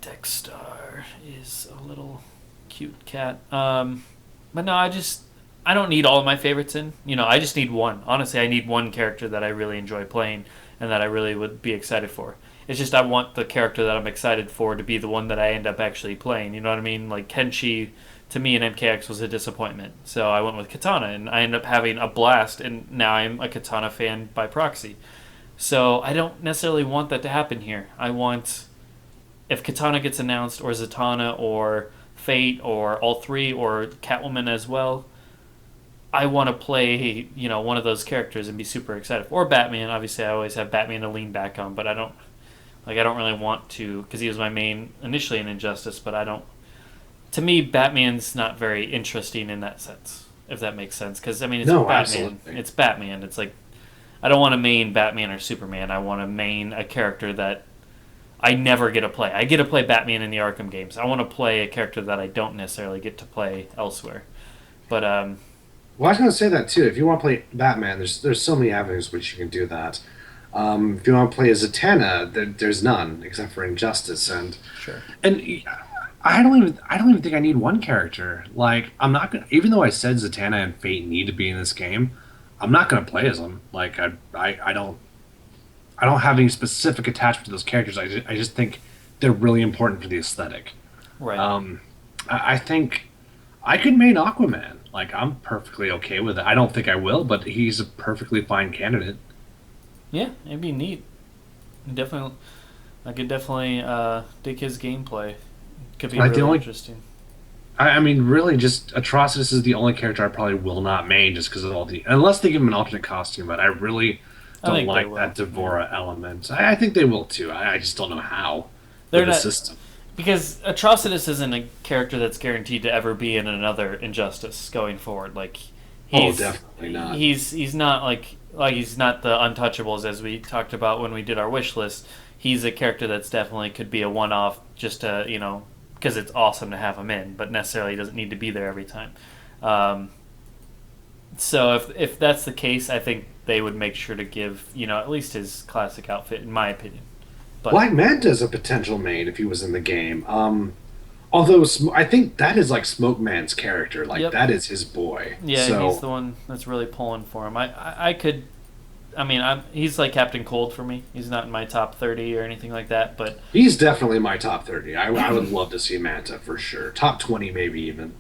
Dexstar is a little cute cat. But no, I don't need all of my favorites in. I just need one. Honestly, I need one character that I really enjoy playing and that I really would be excited for. It's just I want the character that I'm excited for to be the one that I end up actually playing. You know what I mean? Like Kenshi to me in MKX was a disappointment. So I went with Katana and I ended up having a blast and now I'm a Katana fan by proxy. So I don't necessarily want that to happen here. I want if Katana gets announced, or Zatanna, or Fate, or all three, or Catwoman as well, I want to play, one of those characters and be super excited. Or Batman. Obviously, I always have Batman to lean back on, but I don't really want to because he was my main initially in Injustice. But I don't. To me, Batman's not very interesting in that sense, if that makes sense. Because it's No, Batman. absolutely. It's Batman. It's like I don't want to main Batman or Superman. I want to main a character that I never get to play. I get to play Batman in the Arkham games. I want to play a character that I don't necessarily get to play elsewhere. But Well, I was going to say that too. If you want to play Batman, there's so many avenues which you can do that. If you want to play as Zatanna, there's none except for Injustice, sure. and I don't even think I need one character. Like I'm not gonna, even though I said Zatanna and Fate need to be in this game, I'm not going to play as them. Like I don't have any specific attachment to those characters. I just think they're really important for the aesthetic. Right. I think I could main Aquaman. Like I'm perfectly okay with it. I don't think I will, but he's a perfectly fine candidate. Yeah, it'd be neat. Definitely, I could definitely dig his gameplay. Could be Like the really only, interesting. I mean, really, just Atrocitus is the only character I probably will not main just because of all the unless they give him an alternate costume. But I really I don't think they like will. that Devora element. I think they will too. I just don't know how They're with the not system. because Atrocitus isn't a character that's guaranteed to ever be in another Injustice going forward. Like Oh, he's definitely not. he's not like he's not the Untouchables as we talked about when we did our wish list. He's a character that's definitely could be a one-off just to because it's awesome to have him in, but necessarily doesn't need to be there every time. Um, so if that's the case, I think they would make sure to give at least his classic outfit, in my opinion. But Black Manta's a potential main if he was in the game. Although I think that is like Smoke Man's character. Like yep, that is his boy. yeah, he's the So one that's really pulling for him. I could, he's like Captain Cold for me. He's not in my top 30 or anything like that, but he's definitely my top 30. I would love to see Manta for sure. Top 20 maybe even.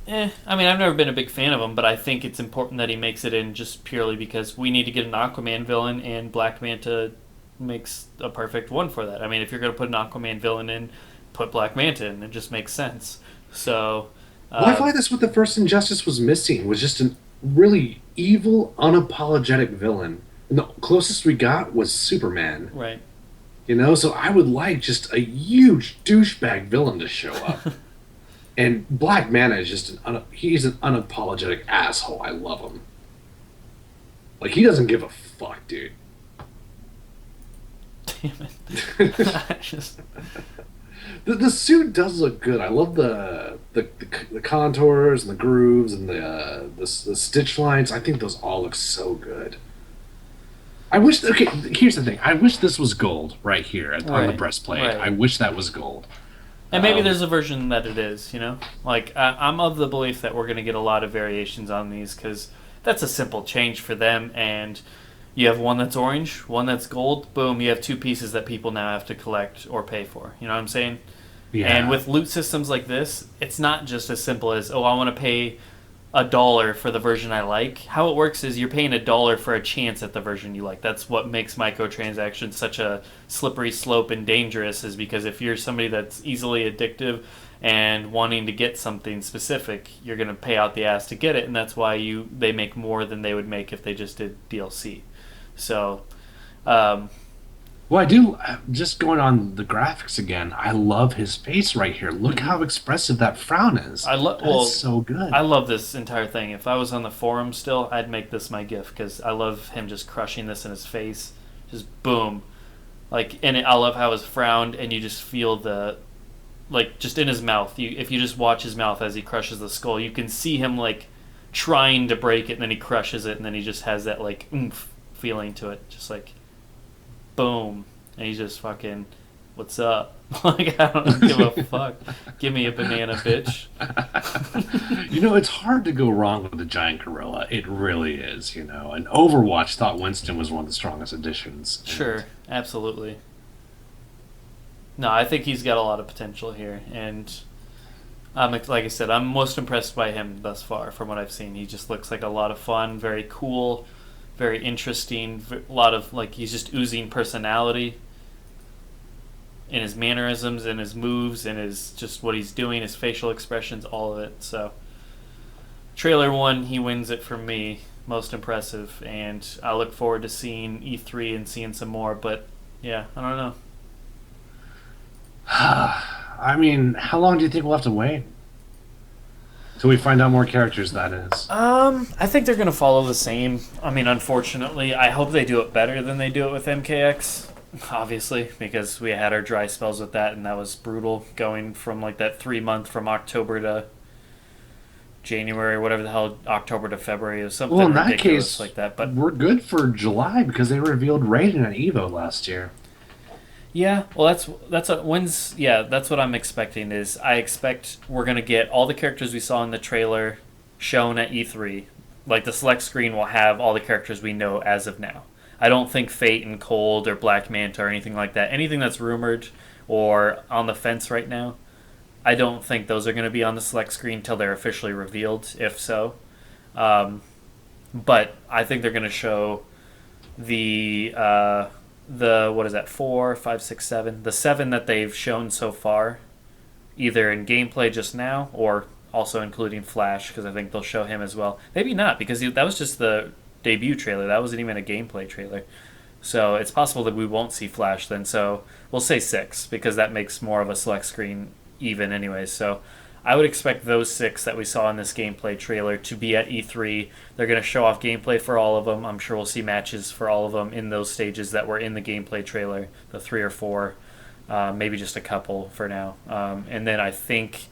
I've never been a big fan of him, but I think it's important that he makes it in just purely because we need to get an Aquaman villain, and Black Manta makes a perfect one for that. If you're going to put an Aquaman villain in, put Black Manta in. It just makes sense. So, Well, I feel like that's what the first Injustice was missing, was just a really evil, unapologetic villain. And the closest we got was Superman. right. So I would like just a huge douchebag villain to show up. And Black Manta is just he's an unapologetic asshole. I love him. Like he doesn't give a fuck, dude. Damn it. I just, The suit does look good. I love the contours and the grooves and the stitch lines. I think those all look so good. I wish. Okay, here's the thing. I wish this was gold right here on the Right, breastplate. I right. wish that was gold. And maybe Um, there's a version that it is, you know? Like, I'm of the belief that we're going to get a lot of variations on these because that's a simple change for them. And you have one that's orange, one that's gold. Boom, you have two pieces that people now have to collect or pay for. You know what I'm saying? And yeah. with loot systems like this, it's not just as simple as, oh, I want to pay $1 for the version I like. How it works is you're paying $1 for a chance at the version you like. That's what makes microtransactions such a slippery slope and dangerous. Is because if you're somebody that's easily addictive and wanting to get something specific, you're going to pay out the ass to get it, and that's why they make more than they would make if they just did DLC. So, um, Well, I do. Just going on the graphics again. I love his face right here. Look how expressive that frown is. I love That's well, so good. I love this entire thing. If I was on the forum still, I'd make this my gift because I love him just crushing this in his face, just boom, like I love how his frowned, and you just feel the like just in his mouth. If you just watch his mouth as he crushes the skull, you can see him like trying to break it, and then he crushes it, and then he just has that like oomph feeling to it, just like boom, and he's just fucking, what's up? Like I don't give a fuck. Give me a banana, bitch. It's hard to go wrong with a giant gorilla. It really is. And Overwatch thought Winston was one of the strongest additions. And Sure, absolutely. No, I think he's got a lot of potential here, and like I said, I'm most impressed by him thus far from what I've seen. He just looks like a lot of fun, very cool, very interesting. A lot of like he's just oozing personality in his mannerisms, in his moves, in his just what he's doing, his facial expressions, all of it. So, trailer one, he wins it for me. Most impressive, and I look forward to seeing E3 and seeing some more. But yeah, I don't know. I mean, how long do you think we'll have to wait till we find out more characters? That is. I think they're gonna follow the same. I mean, unfortunately, I hope they do it better than they do it with MKX. Obviously, because we had our dry spells with that, and that was brutal. Going from like that 3 month from October to January, whatever the hell, October to February, is something Well, in that ridiculous case, like that. But we're good for July because they revealed Raiden at Evo last year. yeah, well, that's what I'm expecting. Is I expect we're gonna get all the characters we saw in the trailer shown at E3. Like the select screen will have all the characters we know as of now. I don't think Fate and Cold or Black Manta or anything like that. Anything that's rumored or on the fence right now, I don't think those are going to be on the select screen until they're officially revealed. If so, um, but I think they're going to show the what is that, 4, 5, 6, 7, the 7 that they've shown so far, either in gameplay just now or also including Flash, because I think they'll show him as well. Maybe not, because that was just the debut trailer. That wasn't even a gameplay trailer. So it's possible that we won't see Flash then. So we'll say 6, because that makes more of a select screen even anyways. So I would expect those 6 that we saw in this gameplay trailer to be at E3. They're going to show off gameplay for all of them. I'm sure we'll see matches for all of them in those stages that were in the gameplay trailer, the 3 or 4, maybe just a couple for now. And then I think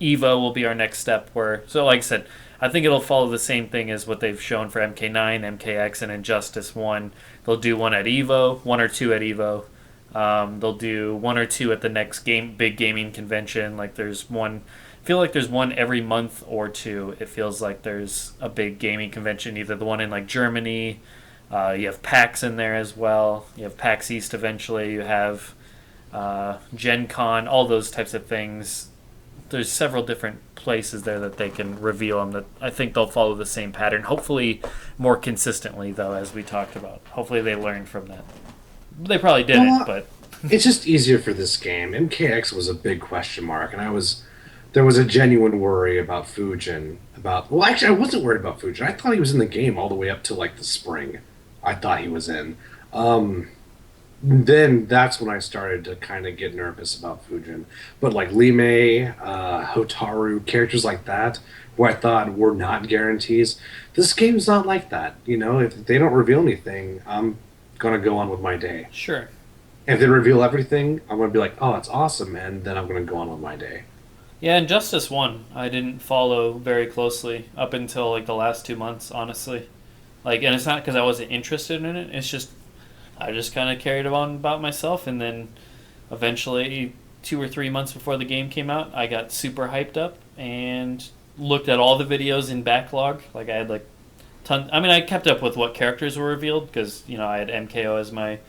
Evo will be our next step. So like I said, I think it'll follow the same thing as what they've shown for MK9, MKX, and Injustice 1. They'll do one at Evo, 1 or 2 at Evo. They'll do 1 or 2 at the next big gaming convention. Like there's one, I feel like there's one every month or 2. It feels like there's a big gaming convention, either the one in like Germany. You have PAX in there as well. You have PAX East eventually. You have Gen Con, all those types of things. There's several different places there that they can reveal them. That I think they'll follow the same pattern. Hopefully more consistently, though, as we talked about. Hopefully they learned from that. They probably didn't, Well, but it's just easier for this game. MKX was a big question mark, and there was a genuine worry about Fujin. Well, actually, I wasn't worried about Fujin. I thought he was in the game all the way up to like the spring. I thought he was in. Then that's when I started to kind of get nervous about Fujin. But like Limei, Hotaru, characters like that, who I thought were not guarantees, this game's not like that. If they don't reveal anything, I'm gonna go on with my day. sure. If they reveal everything, I'm gonna be like, oh, it's awesome, and then I'm gonna go on with my day. Yeah, Injustice 1, I didn't follow very closely up until like the last 2 months, honestly. Like, and it's not because I wasn't interested in it. It's just I just kind of carried on about myself, and then eventually, 2 or 3 months before the game came out, I got super hyped up and looked at all the videos in backlog. Like I had like ton. I mean, I kept up with what characters were revealed because I had MKO as my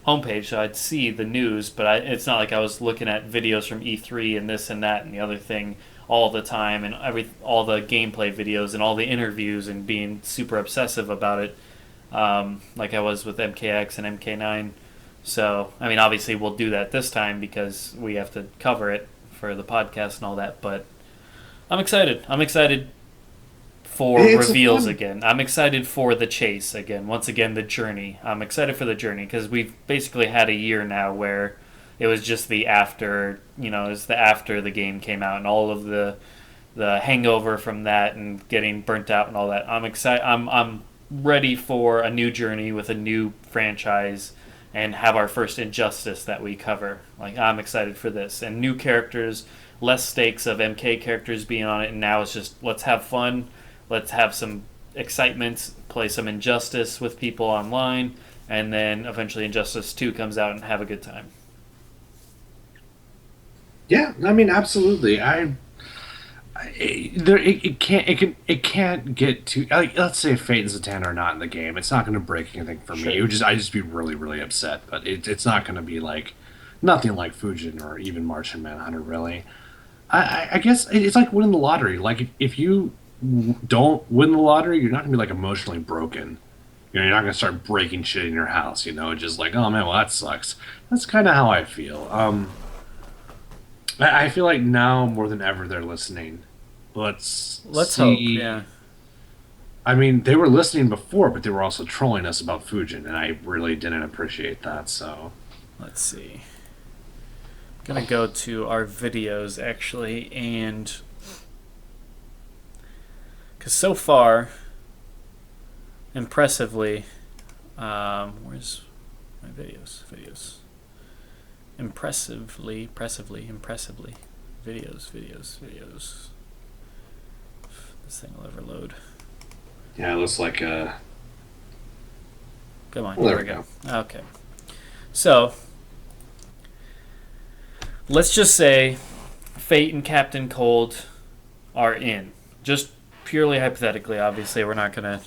homepage, so I'd see the news. But it's not like I was looking at videos from E3 and this and that and the other thing all the time, and all the gameplay videos and all the interviews and being super obsessive about it, like I was with MKX and MK9. So, I mean, obviously we'll do that this time because we have to cover it for the podcast and all that. But I'm excited. I'm excited for It's a reveals fun- again. I'm excited for the chase again. Once again, the journey. I'm excited for the journey because we've basically had a year now where it was just the after, it's the after the game came out and all of the hangover from that and getting burnt out and all that. I'm excited. I'm ready for a new journey with a new franchise and have our first Injustice that we cover. Like, I'm excited for this and new characters, less stakes of MK characters being on it, and now it's just let's have fun. Let's have some excitement, play some Injustice with people online, and then eventually Injustice 2 comes out and have a good time. Yeah, I mean, absolutely. It can't get too like, let's say Fate and Zatanna are not in the game. It's not going to break anything for Sure. me. I just be really really upset. But it's not going to be like nothing like Fujin or even Martian Manhunter. Really, I guess it's like winning the lottery. Like if you don't win the lottery, you're not going to be like emotionally broken. You're not going to start breaking shit in your house. Just like, oh man, well that sucks. That's kind of how I feel. I feel like now more than ever they're listening. Let's hope, see. yeah. I mean, they were listening before, but they were also trolling us about Fujin, and I really didn't appreciate that. So, Let's see. I'm gonna go to our videos actually, and because so far, impressively, where's my videos? Impressively, videos. This thing will ever load. yeah, it looks like Come on, well, here there we we go. Okay. So, let's just say Fate and Captain Cold are in. Just purely hypothetically, obviously, we're not going to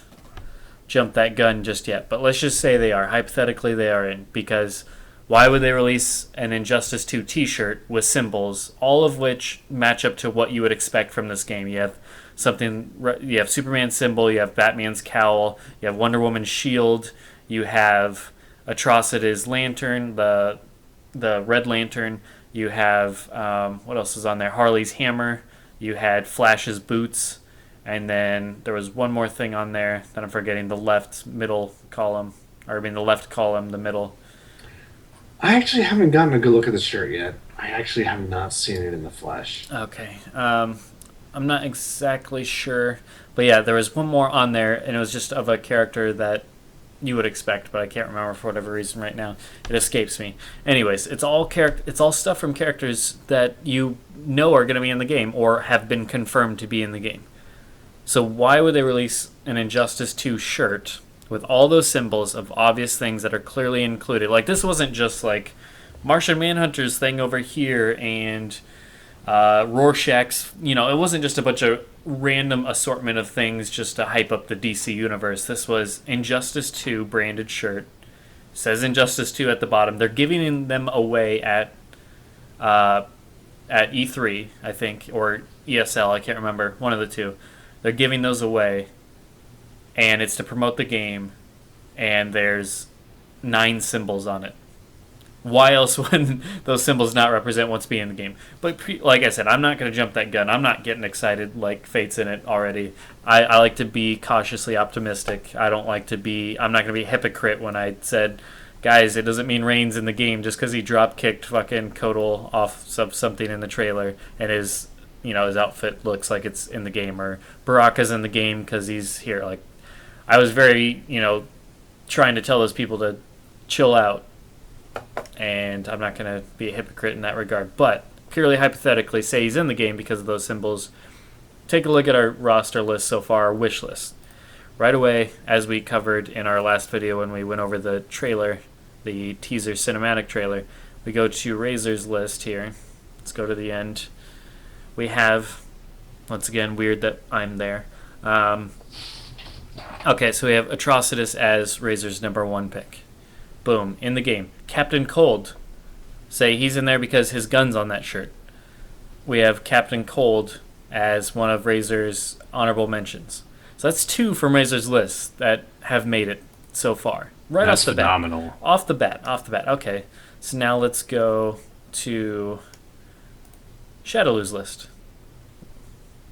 jump that gun just yet. But let's just say they are. Hypothetically, they are in. Because why would they release an Injustice 2 t-shirt with symbols, all of which match up to what you would expect from this game? You have Superman's symbol, you have Batman's cowl, you have Wonder Woman's shield, you have Atrocity's lantern, the Red Lantern. You have what else is on there? Harley's hammer. You had Flash's boots, and then there was one more thing on there that I'm forgetting. The left middle column, the left column, the middle. I actually haven't gotten a good look at the shirt yet. I actually have not seen it in the flesh. Okay. I'm not exactly sure, but yeah, there was one more on there, and it was just of a character that you would expect, but I can't remember for whatever reason right now. It escapes me. Anyways, it's all stuff from characters that you know are going to be in the game or have been confirmed to be in the game. So why would they release an Injustice 2 shirt with all those symbols of obvious things that are clearly included? Like, this wasn't just like Martian Manhunter's thing over here and Rorschach's, it wasn't just a bunch of random assortment of things just to hype up the DC universe. This was Injustice 2 branded shirt. Says Injustice 2 at the bottom. They're giving them away at E3, I think, or ESL, I can't remember, one of the two. They're giving those away, and it's to promote the game, and there's 9 symbols on it. Why else would those symbols not represent what's being in the game? But like I said, I'm not going to jump that gun. I'm not getting excited like Fate's in it already. I like to be cautiously optimistic. I'm not going to be a hypocrite when I said, guys, it doesn't mean Reigns in the game just because he drop kicked fucking Kotal off of something in the trailer and his outfit looks like it's in the game, or Baraka's in the game because he's here. Like, I was very, trying to tell those people to chill out. And I'm not going to be a hypocrite in that regard. But purely hypothetically, say he's in the game because of those symbols. Take a look at our roster list so far, our wish list. right away, as we covered in our last video when we went over the trailer, the teaser cinematic trailer, we go to Razor's list here. Let's go to the end. We have, once again, weird that I'm there. Okay, so we have Atrocitus as Razor's number 1 pick. Boom, in the game. Captain Cold. Say he's in there because his gun's on that shirt. We have Captain Cold as one of Razor's honorable mentions. So that's 2 from Razor's list that have made it so far. Right That's off the phenomenal. bat. Off the bat. Okay, so now let's go to Shadowloo's list.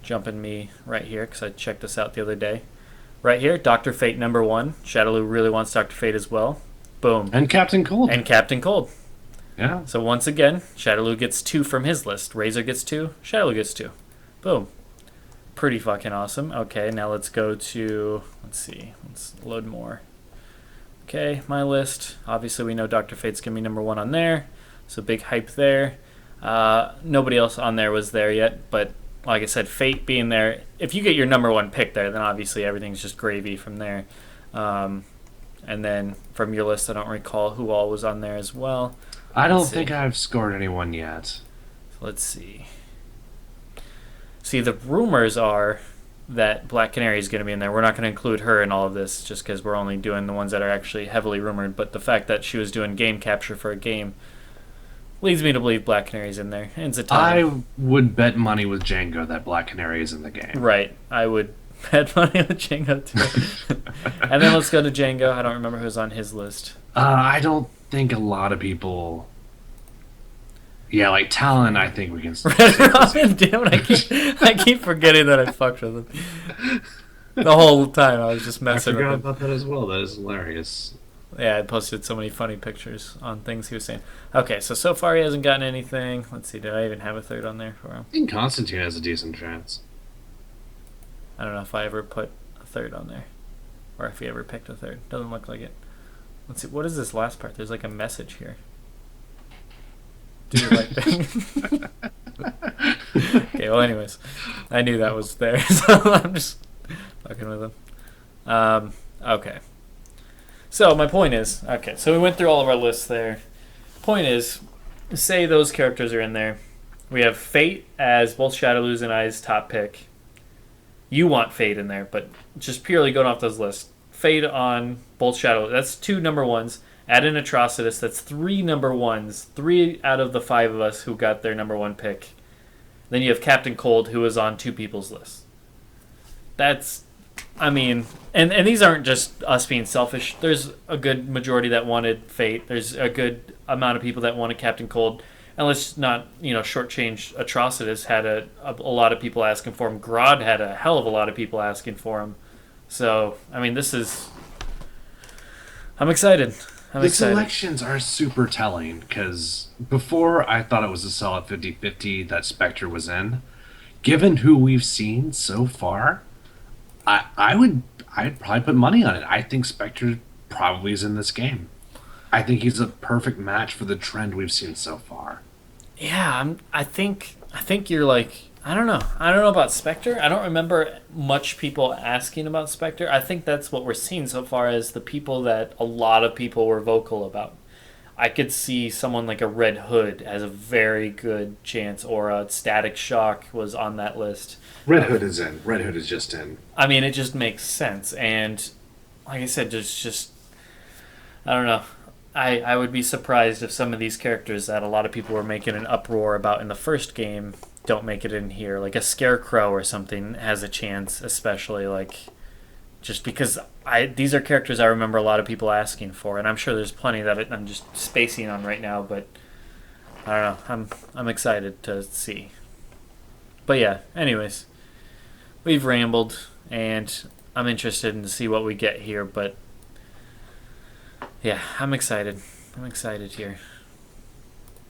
Jumping me right here because I checked this out the other day. Right here, Dr. Fate number 1. Shadowloo really wants Dr. Fate as well. Boom. And Captain Cold. And Captain Cold. Yeah. So once again, Shadowloo gets 2 from his list. Razor gets 2. Shadowloo gets 2. Boom. Pretty fucking awesome. Okay, now let's go to... Let's see. Let's load more. Okay, my list. Obviously, we know Dr. Fate's going to be number 1 on there. So big hype there. Nobody else on there was there yet, but like I said, Fate being there, if you get your number 1 pick there, then obviously everything's just gravy from there. And then from your list, I don't recall who all was on there as well. I don't think I've scored anyone yet. So let's see. See, the rumors are that Black Canary is going to be in there. We're not going to include her in all of this just because we're only doing the ones that are actually heavily rumored. But the fact that she was doing game capture for a game leads me to believe Black Canary's in there. And Zatanna. I would bet money with Django that Black Canary is in the game. Right. I would bet money with Django too. And then let's go to Django. I don't remember who's on his list. I don't think a lot of people... Yeah, like Talon, I think we can... Red Robin, damn it, I keep forgetting that I fucked with him. The whole time I was just I messing with forgot him. about that as well. That is hilarious. Yeah, I posted so many funny pictures on things he was saying. Okay, so far he hasn't gotten anything. Let's see, did I even have a third on there for him? I think Constantine has a decent chance. I don't know if I ever put a third on there. Or if he ever picked a third. Doesn't look like it. Let's see, what is this last part? There's like a message here. Do you like that? Okay, well anyways. I knew that was there, so I'm just fucking with him. Okay. So my point is, okay, so we went through all of our lists there. Point is, say those characters are in there. We have Fate as both Shadowloo's and I's top pick. You want Fate in there, but just purely going off those lists. Fate on both Shadow. That's 2 number 1s. Add in Atrocitus. That's 3 number 1s. 3 out of the 5 of us who got their number 1 pick. Then you have Captain Cold, who is on 2 people's lists. That's, I mean, and these aren't just us being selfish. There's a good majority that wanted Fate. There's a good amount of people that wanted Captain Cold. And let's not, shortchange Atrocitus. Had a lot of people asking for him. Grodd had a hell of a lot of people asking for him. So, I mean, I'm excited. The selections are super telling, because before I thought it was a solid 50-50 that Spectre was in. Given who we've seen so far, I'd probably put money on it. I think Spectre probably is in this game. I think he's a perfect match for the trend we've seen so far. Yeah, I think you're like, I don't know about Spectre. I don't remember much people asking about Spectre. I think that's what we're seeing so far as the people that a lot of people were vocal about. I could see someone like a Red Hood as a very good chance, or a Static Shock was on that list. Red Hood is in. Red Hood is just in. I mean, it just makes sense. And like I said, just I don't know. I would be surprised if some of these characters that a lot of people were making an uproar about in the first game don't make it in here. Like a Scarecrow or something has a chance, especially like just because these are characters I remember a lot of people asking for, and I'm sure there's plenty that I'm just spacing on right now, but I don't know. I'm excited to see. But yeah, anyways, we've rambled, and I'm interested to see what we get here, but yeah, I'm excited. I'm excited here.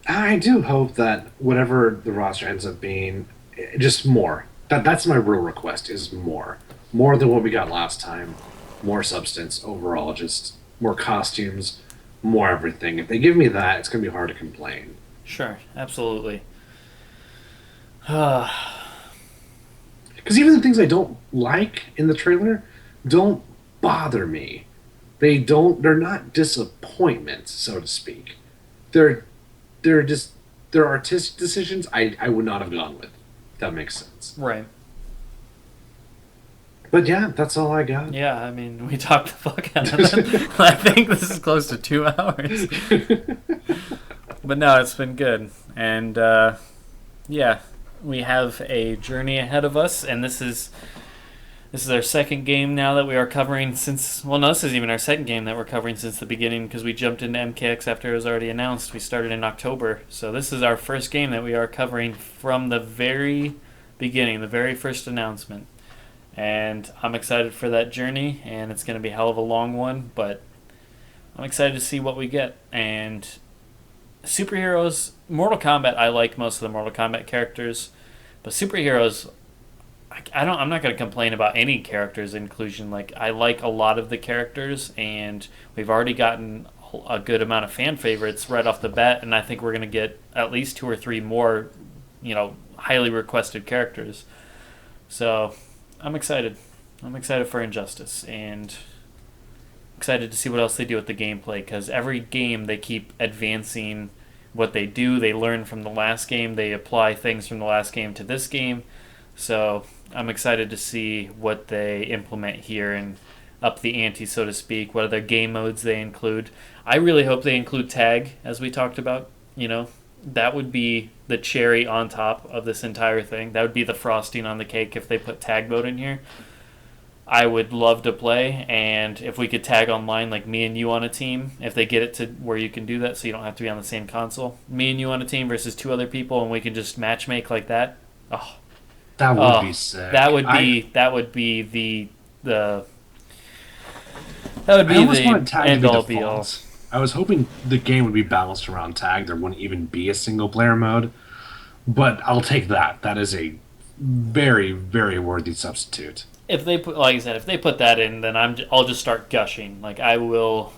I do hope that whatever the roster ends up being, just more. That's my real request, is more. More than what we got last time. More substance overall, just more costumes, more everything. If they give me that, it's going to be hard to complain. Sure, absolutely. Because even the things I don't like in the trailer don't bother me. They're not disappointments, so to speak. They're they're just they're artistic decisions I would not have gone with. If that makes sense. Right. But yeah, that's all I got. Yeah, I mean, we talked the fuck out of it. I think this is close to 2 hours. But no, it's been good. And yeah, we have a journey ahead of us, and this is our second game now that we are covering since. Well, no, this is even our second game that we're covering since the beginning because we jumped into MKX after it was already announced. We started in October, so this is our first game that we are covering from the very beginning, the very first announcement. And I'm excited for that journey, and it's going to be a hell of a long one, but I'm excited to see what we get. And superheroes, Mortal Kombat, I like most of the Mortal Kombat characters, but superheroes, I'm not going to complain about any characters inclusion. Like, I like a lot of the characters, and we've already gotten a good amount of fan favorites right off the bat, and I think we're going to get at least 2 or 3 more, highly requested characters. So I'm excited. I'm excited for Injustice, and excited to see what else they do with the gameplay, because every game they keep advancing what they do. They learn from the last game. They apply things from the last game to this game. So I'm excited to see what they implement here and up the ante, so to speak, what other game modes they include. I really hope they include tag, as we talked about. That would be the cherry on top of this entire thing. That would be the frosting on the cake if they put tag mode in here. I would love to play, and if we could tag online, like me and you on a team, if they get it to where you can do that so you don't have to be on the same console. Me and you on a team versus 2 other people, and we can just matchmake like that. Oh, That would be sick. That would be the that would I be almost the wanted tag to end be all be all. default. I was hoping the game would be balanced around tag. There wouldn't even be a single player mode. But I'll take that. That is a very, very worthy substitute. If they put, like I said, if they put that in, then I'll just start gushing. Like, I will.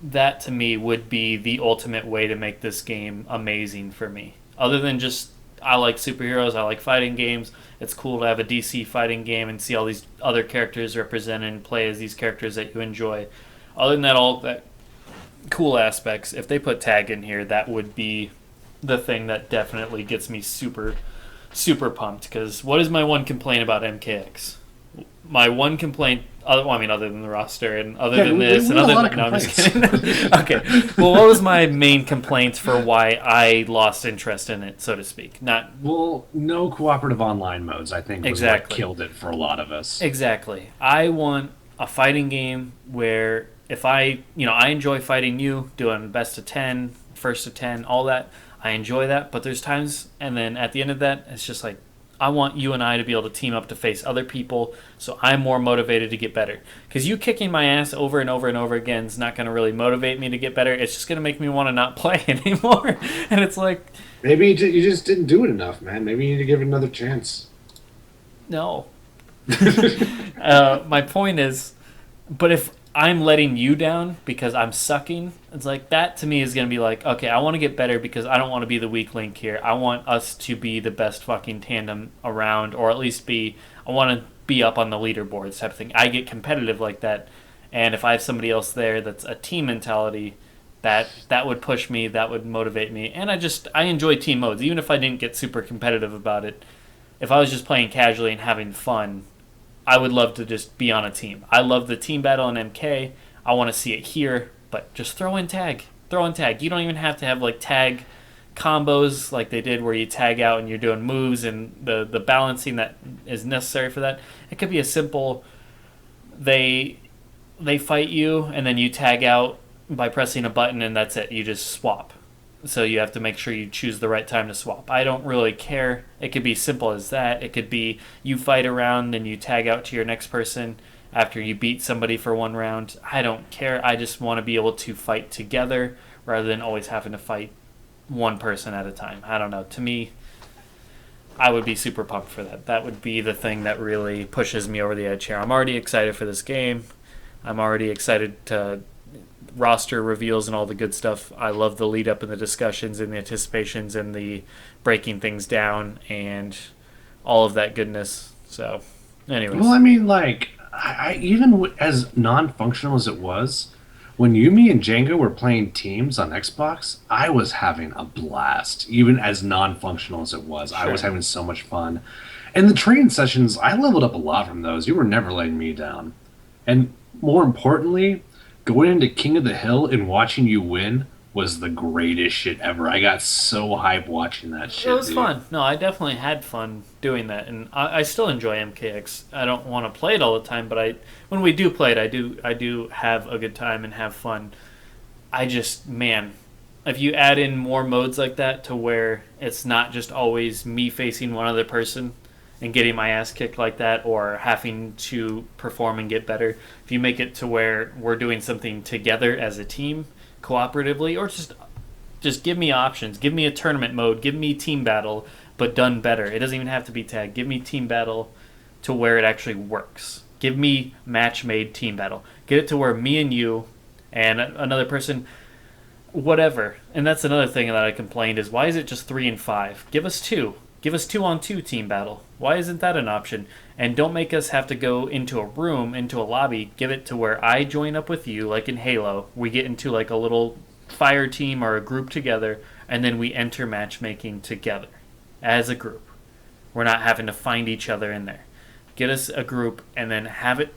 That to me would be the ultimate way to make this game amazing for me. Other than just, I like superheroes, I like fighting games. It's cool to have a DC fighting game and see all these other characters represented and play as these characters that you enjoy. Other than that, all that cool aspects, if they put tag in here, that would be the thing that definitely gets me super, super pumped. Because what is my one complaint about MKX? My one complaint, other than the roster and other than this, and other than, no, I'm just kidding. Okay, well, what was my main complaint for why I lost interest in it, so to speak? No cooperative online modes, I think, was Exactly. what killed it for a lot of us. Exactly. I want a fighting game where if I enjoy fighting you, doing best of 10, first of 10, all that. I enjoy that, but there's times, and then at the end of that, it's just like, I want you and I to be able to team up to face other people, so I'm more motivated to get better. Because you kicking my ass over and over and over again is not going to really motivate me to get better. It's just going to make me want to not play anymore. And it's like, Maybe you just didn't do it enough, man. Maybe you need to give it another chance. no. My point is, but if I'm letting you down because I'm sucking, it's like, that to me is going to be like, okay, I want to get better because I don't want to be the weak link here. I want us to be the best fucking tandem around, or at least I want to be up on the leaderboards type of thing. I get competitive like that, and if I have somebody else there that's a team mentality, that would push me, that would motivate me. And I enjoy team modes, even if I didn't get super competitive about it. If I was just playing casually and having fun, I would love to just be on a team. I love the team battle in MK. I want to see it here, but just throw in tag. Throw in tag. You don't even have to have like tag combos like they did where you tag out and you're doing moves and the balancing that is necessary for that. It could be a simple, they fight you and then you tag out by pressing a button and that's it. You just swap. So you have to make sure you choose the right time to swap. I don't really care. It could be simple as that. It could be you fight around and you tag out to your next person after you beat somebody for one round. I don't care. I just want to be able to fight together rather than always having to fight one person at a time. I don't know. To me, I would be super pumped for that. That would be the thing that really pushes me over the edge here. I'm already excited for this game. I'm already excited to roster reveals and all the good stuff. I love the lead up and the discussions and the anticipations and the breaking things down and all of that goodness. So, anyways. Well, I mean, like, as non-functional as it was, when Yumi and Django were playing teams on Xbox, I was having a blast. Even as non-functional as it was, I was Sure. having so much fun. And the training sessions, I leveled up a lot from those. You were never letting me down. And more importantly, going into King of the Hill and watching you win was the greatest shit ever. I got so hyped watching that It shit, was dude. fun. No, I definitely had fun doing that, and I still enjoy MKX. I don't want to play it all the time, but when we do play it, I do have a good time and have fun. I just man, if you add in more modes like that to where it's not just always me facing one other person and getting my ass kicked like that or having to perform and get better, if you make it to where we're doing something together as a team cooperatively or just give me options. Give me a tournament mode. Give me team battle, but done better. It doesn't even have to be tag. Give me team battle to where it actually works. Give me match made team battle. Get it to where me and you and another person, whatever. And that's another thing that I complained is why is it just 3 and 5? Give us two. Give us 2-on-2 team battle. Why isn't that an option? And don't make us have to go into a room, into a lobby. Give it to where I join up with you, like in Halo. We get into like a little fire team or a group together, and then we enter matchmaking together as a group. We're not having to find each other in there. Get us a group and then have it.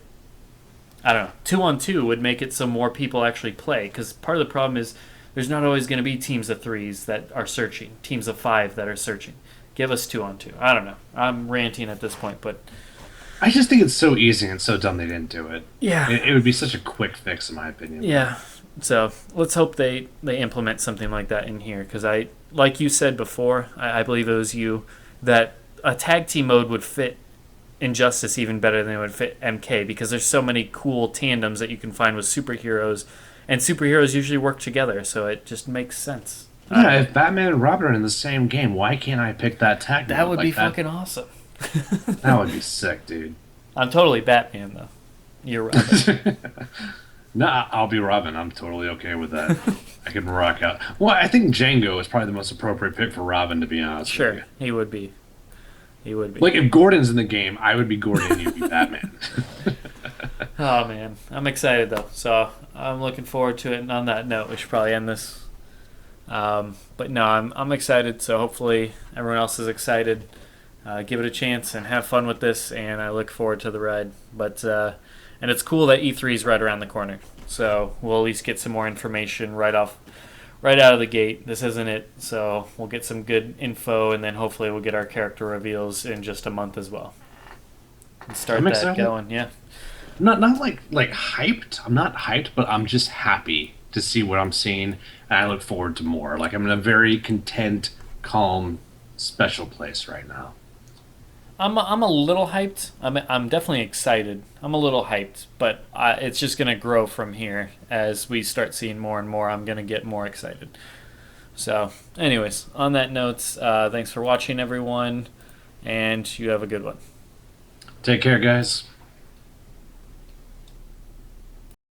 I don't know. 2-on-2 would make it so more people actually play. Because part of the problem is there's not always going to be teams of threes that are searching, teams of five that are searching. Give us 2-on-2. I don't know. I'm ranting at this point, but I just think it's so easy and so dumb they didn't do it. yeah, It would be such a quick fix, in my opinion. yeah. So let's hope they implement something like that in here. Because like you said before, I believe it was you that a tag team mode would fit Injustice even better than it would fit MK because there's so many cool tandems that you can find with superheroes, and superheroes usually work together, so it just makes sense. Yeah, if Batman and Robin are in the same game, why can't I pick that tag That mode would be like that? fucking awesome. That would be sick, dude. I'm totally Batman though. You're Robin. No, I'll be Robin. I'm totally okay with that. I can rock out. Well, I think Django is probably the most appropriate pick for Robin, to be honest with Sure, you. he would be. He would be. Like, if Gordon's in the game, I would be Gordon and you'd be Batman. Oh man, I'm excited though. So I'm looking forward to it. And on that note, we should probably end this. But no, I'm excited. So hopefully everyone else is excited. Give it a chance and have fun with this. And I look forward to the ride. But and it's cool that E3 is right around the corner. So we'll at least get some more information right out of the gate. This isn't it. So we'll get some good info, and then hopefully we'll get our character reveals in just a month as well. And start I'm that excited. going. Yeah. Not like hyped. I'm not hyped, but I'm just happy to see what I'm seeing, and I look forward to more. Like, I'm in a very content, calm, special place right now. I'm a little hyped. I'm definitely excited. I'm a little hyped, but it's just gonna grow from here as we start seeing more and more. I'm gonna get more excited. So, anyways, on that note, thanks for watching, everyone, and you have a good one. Take care, guys.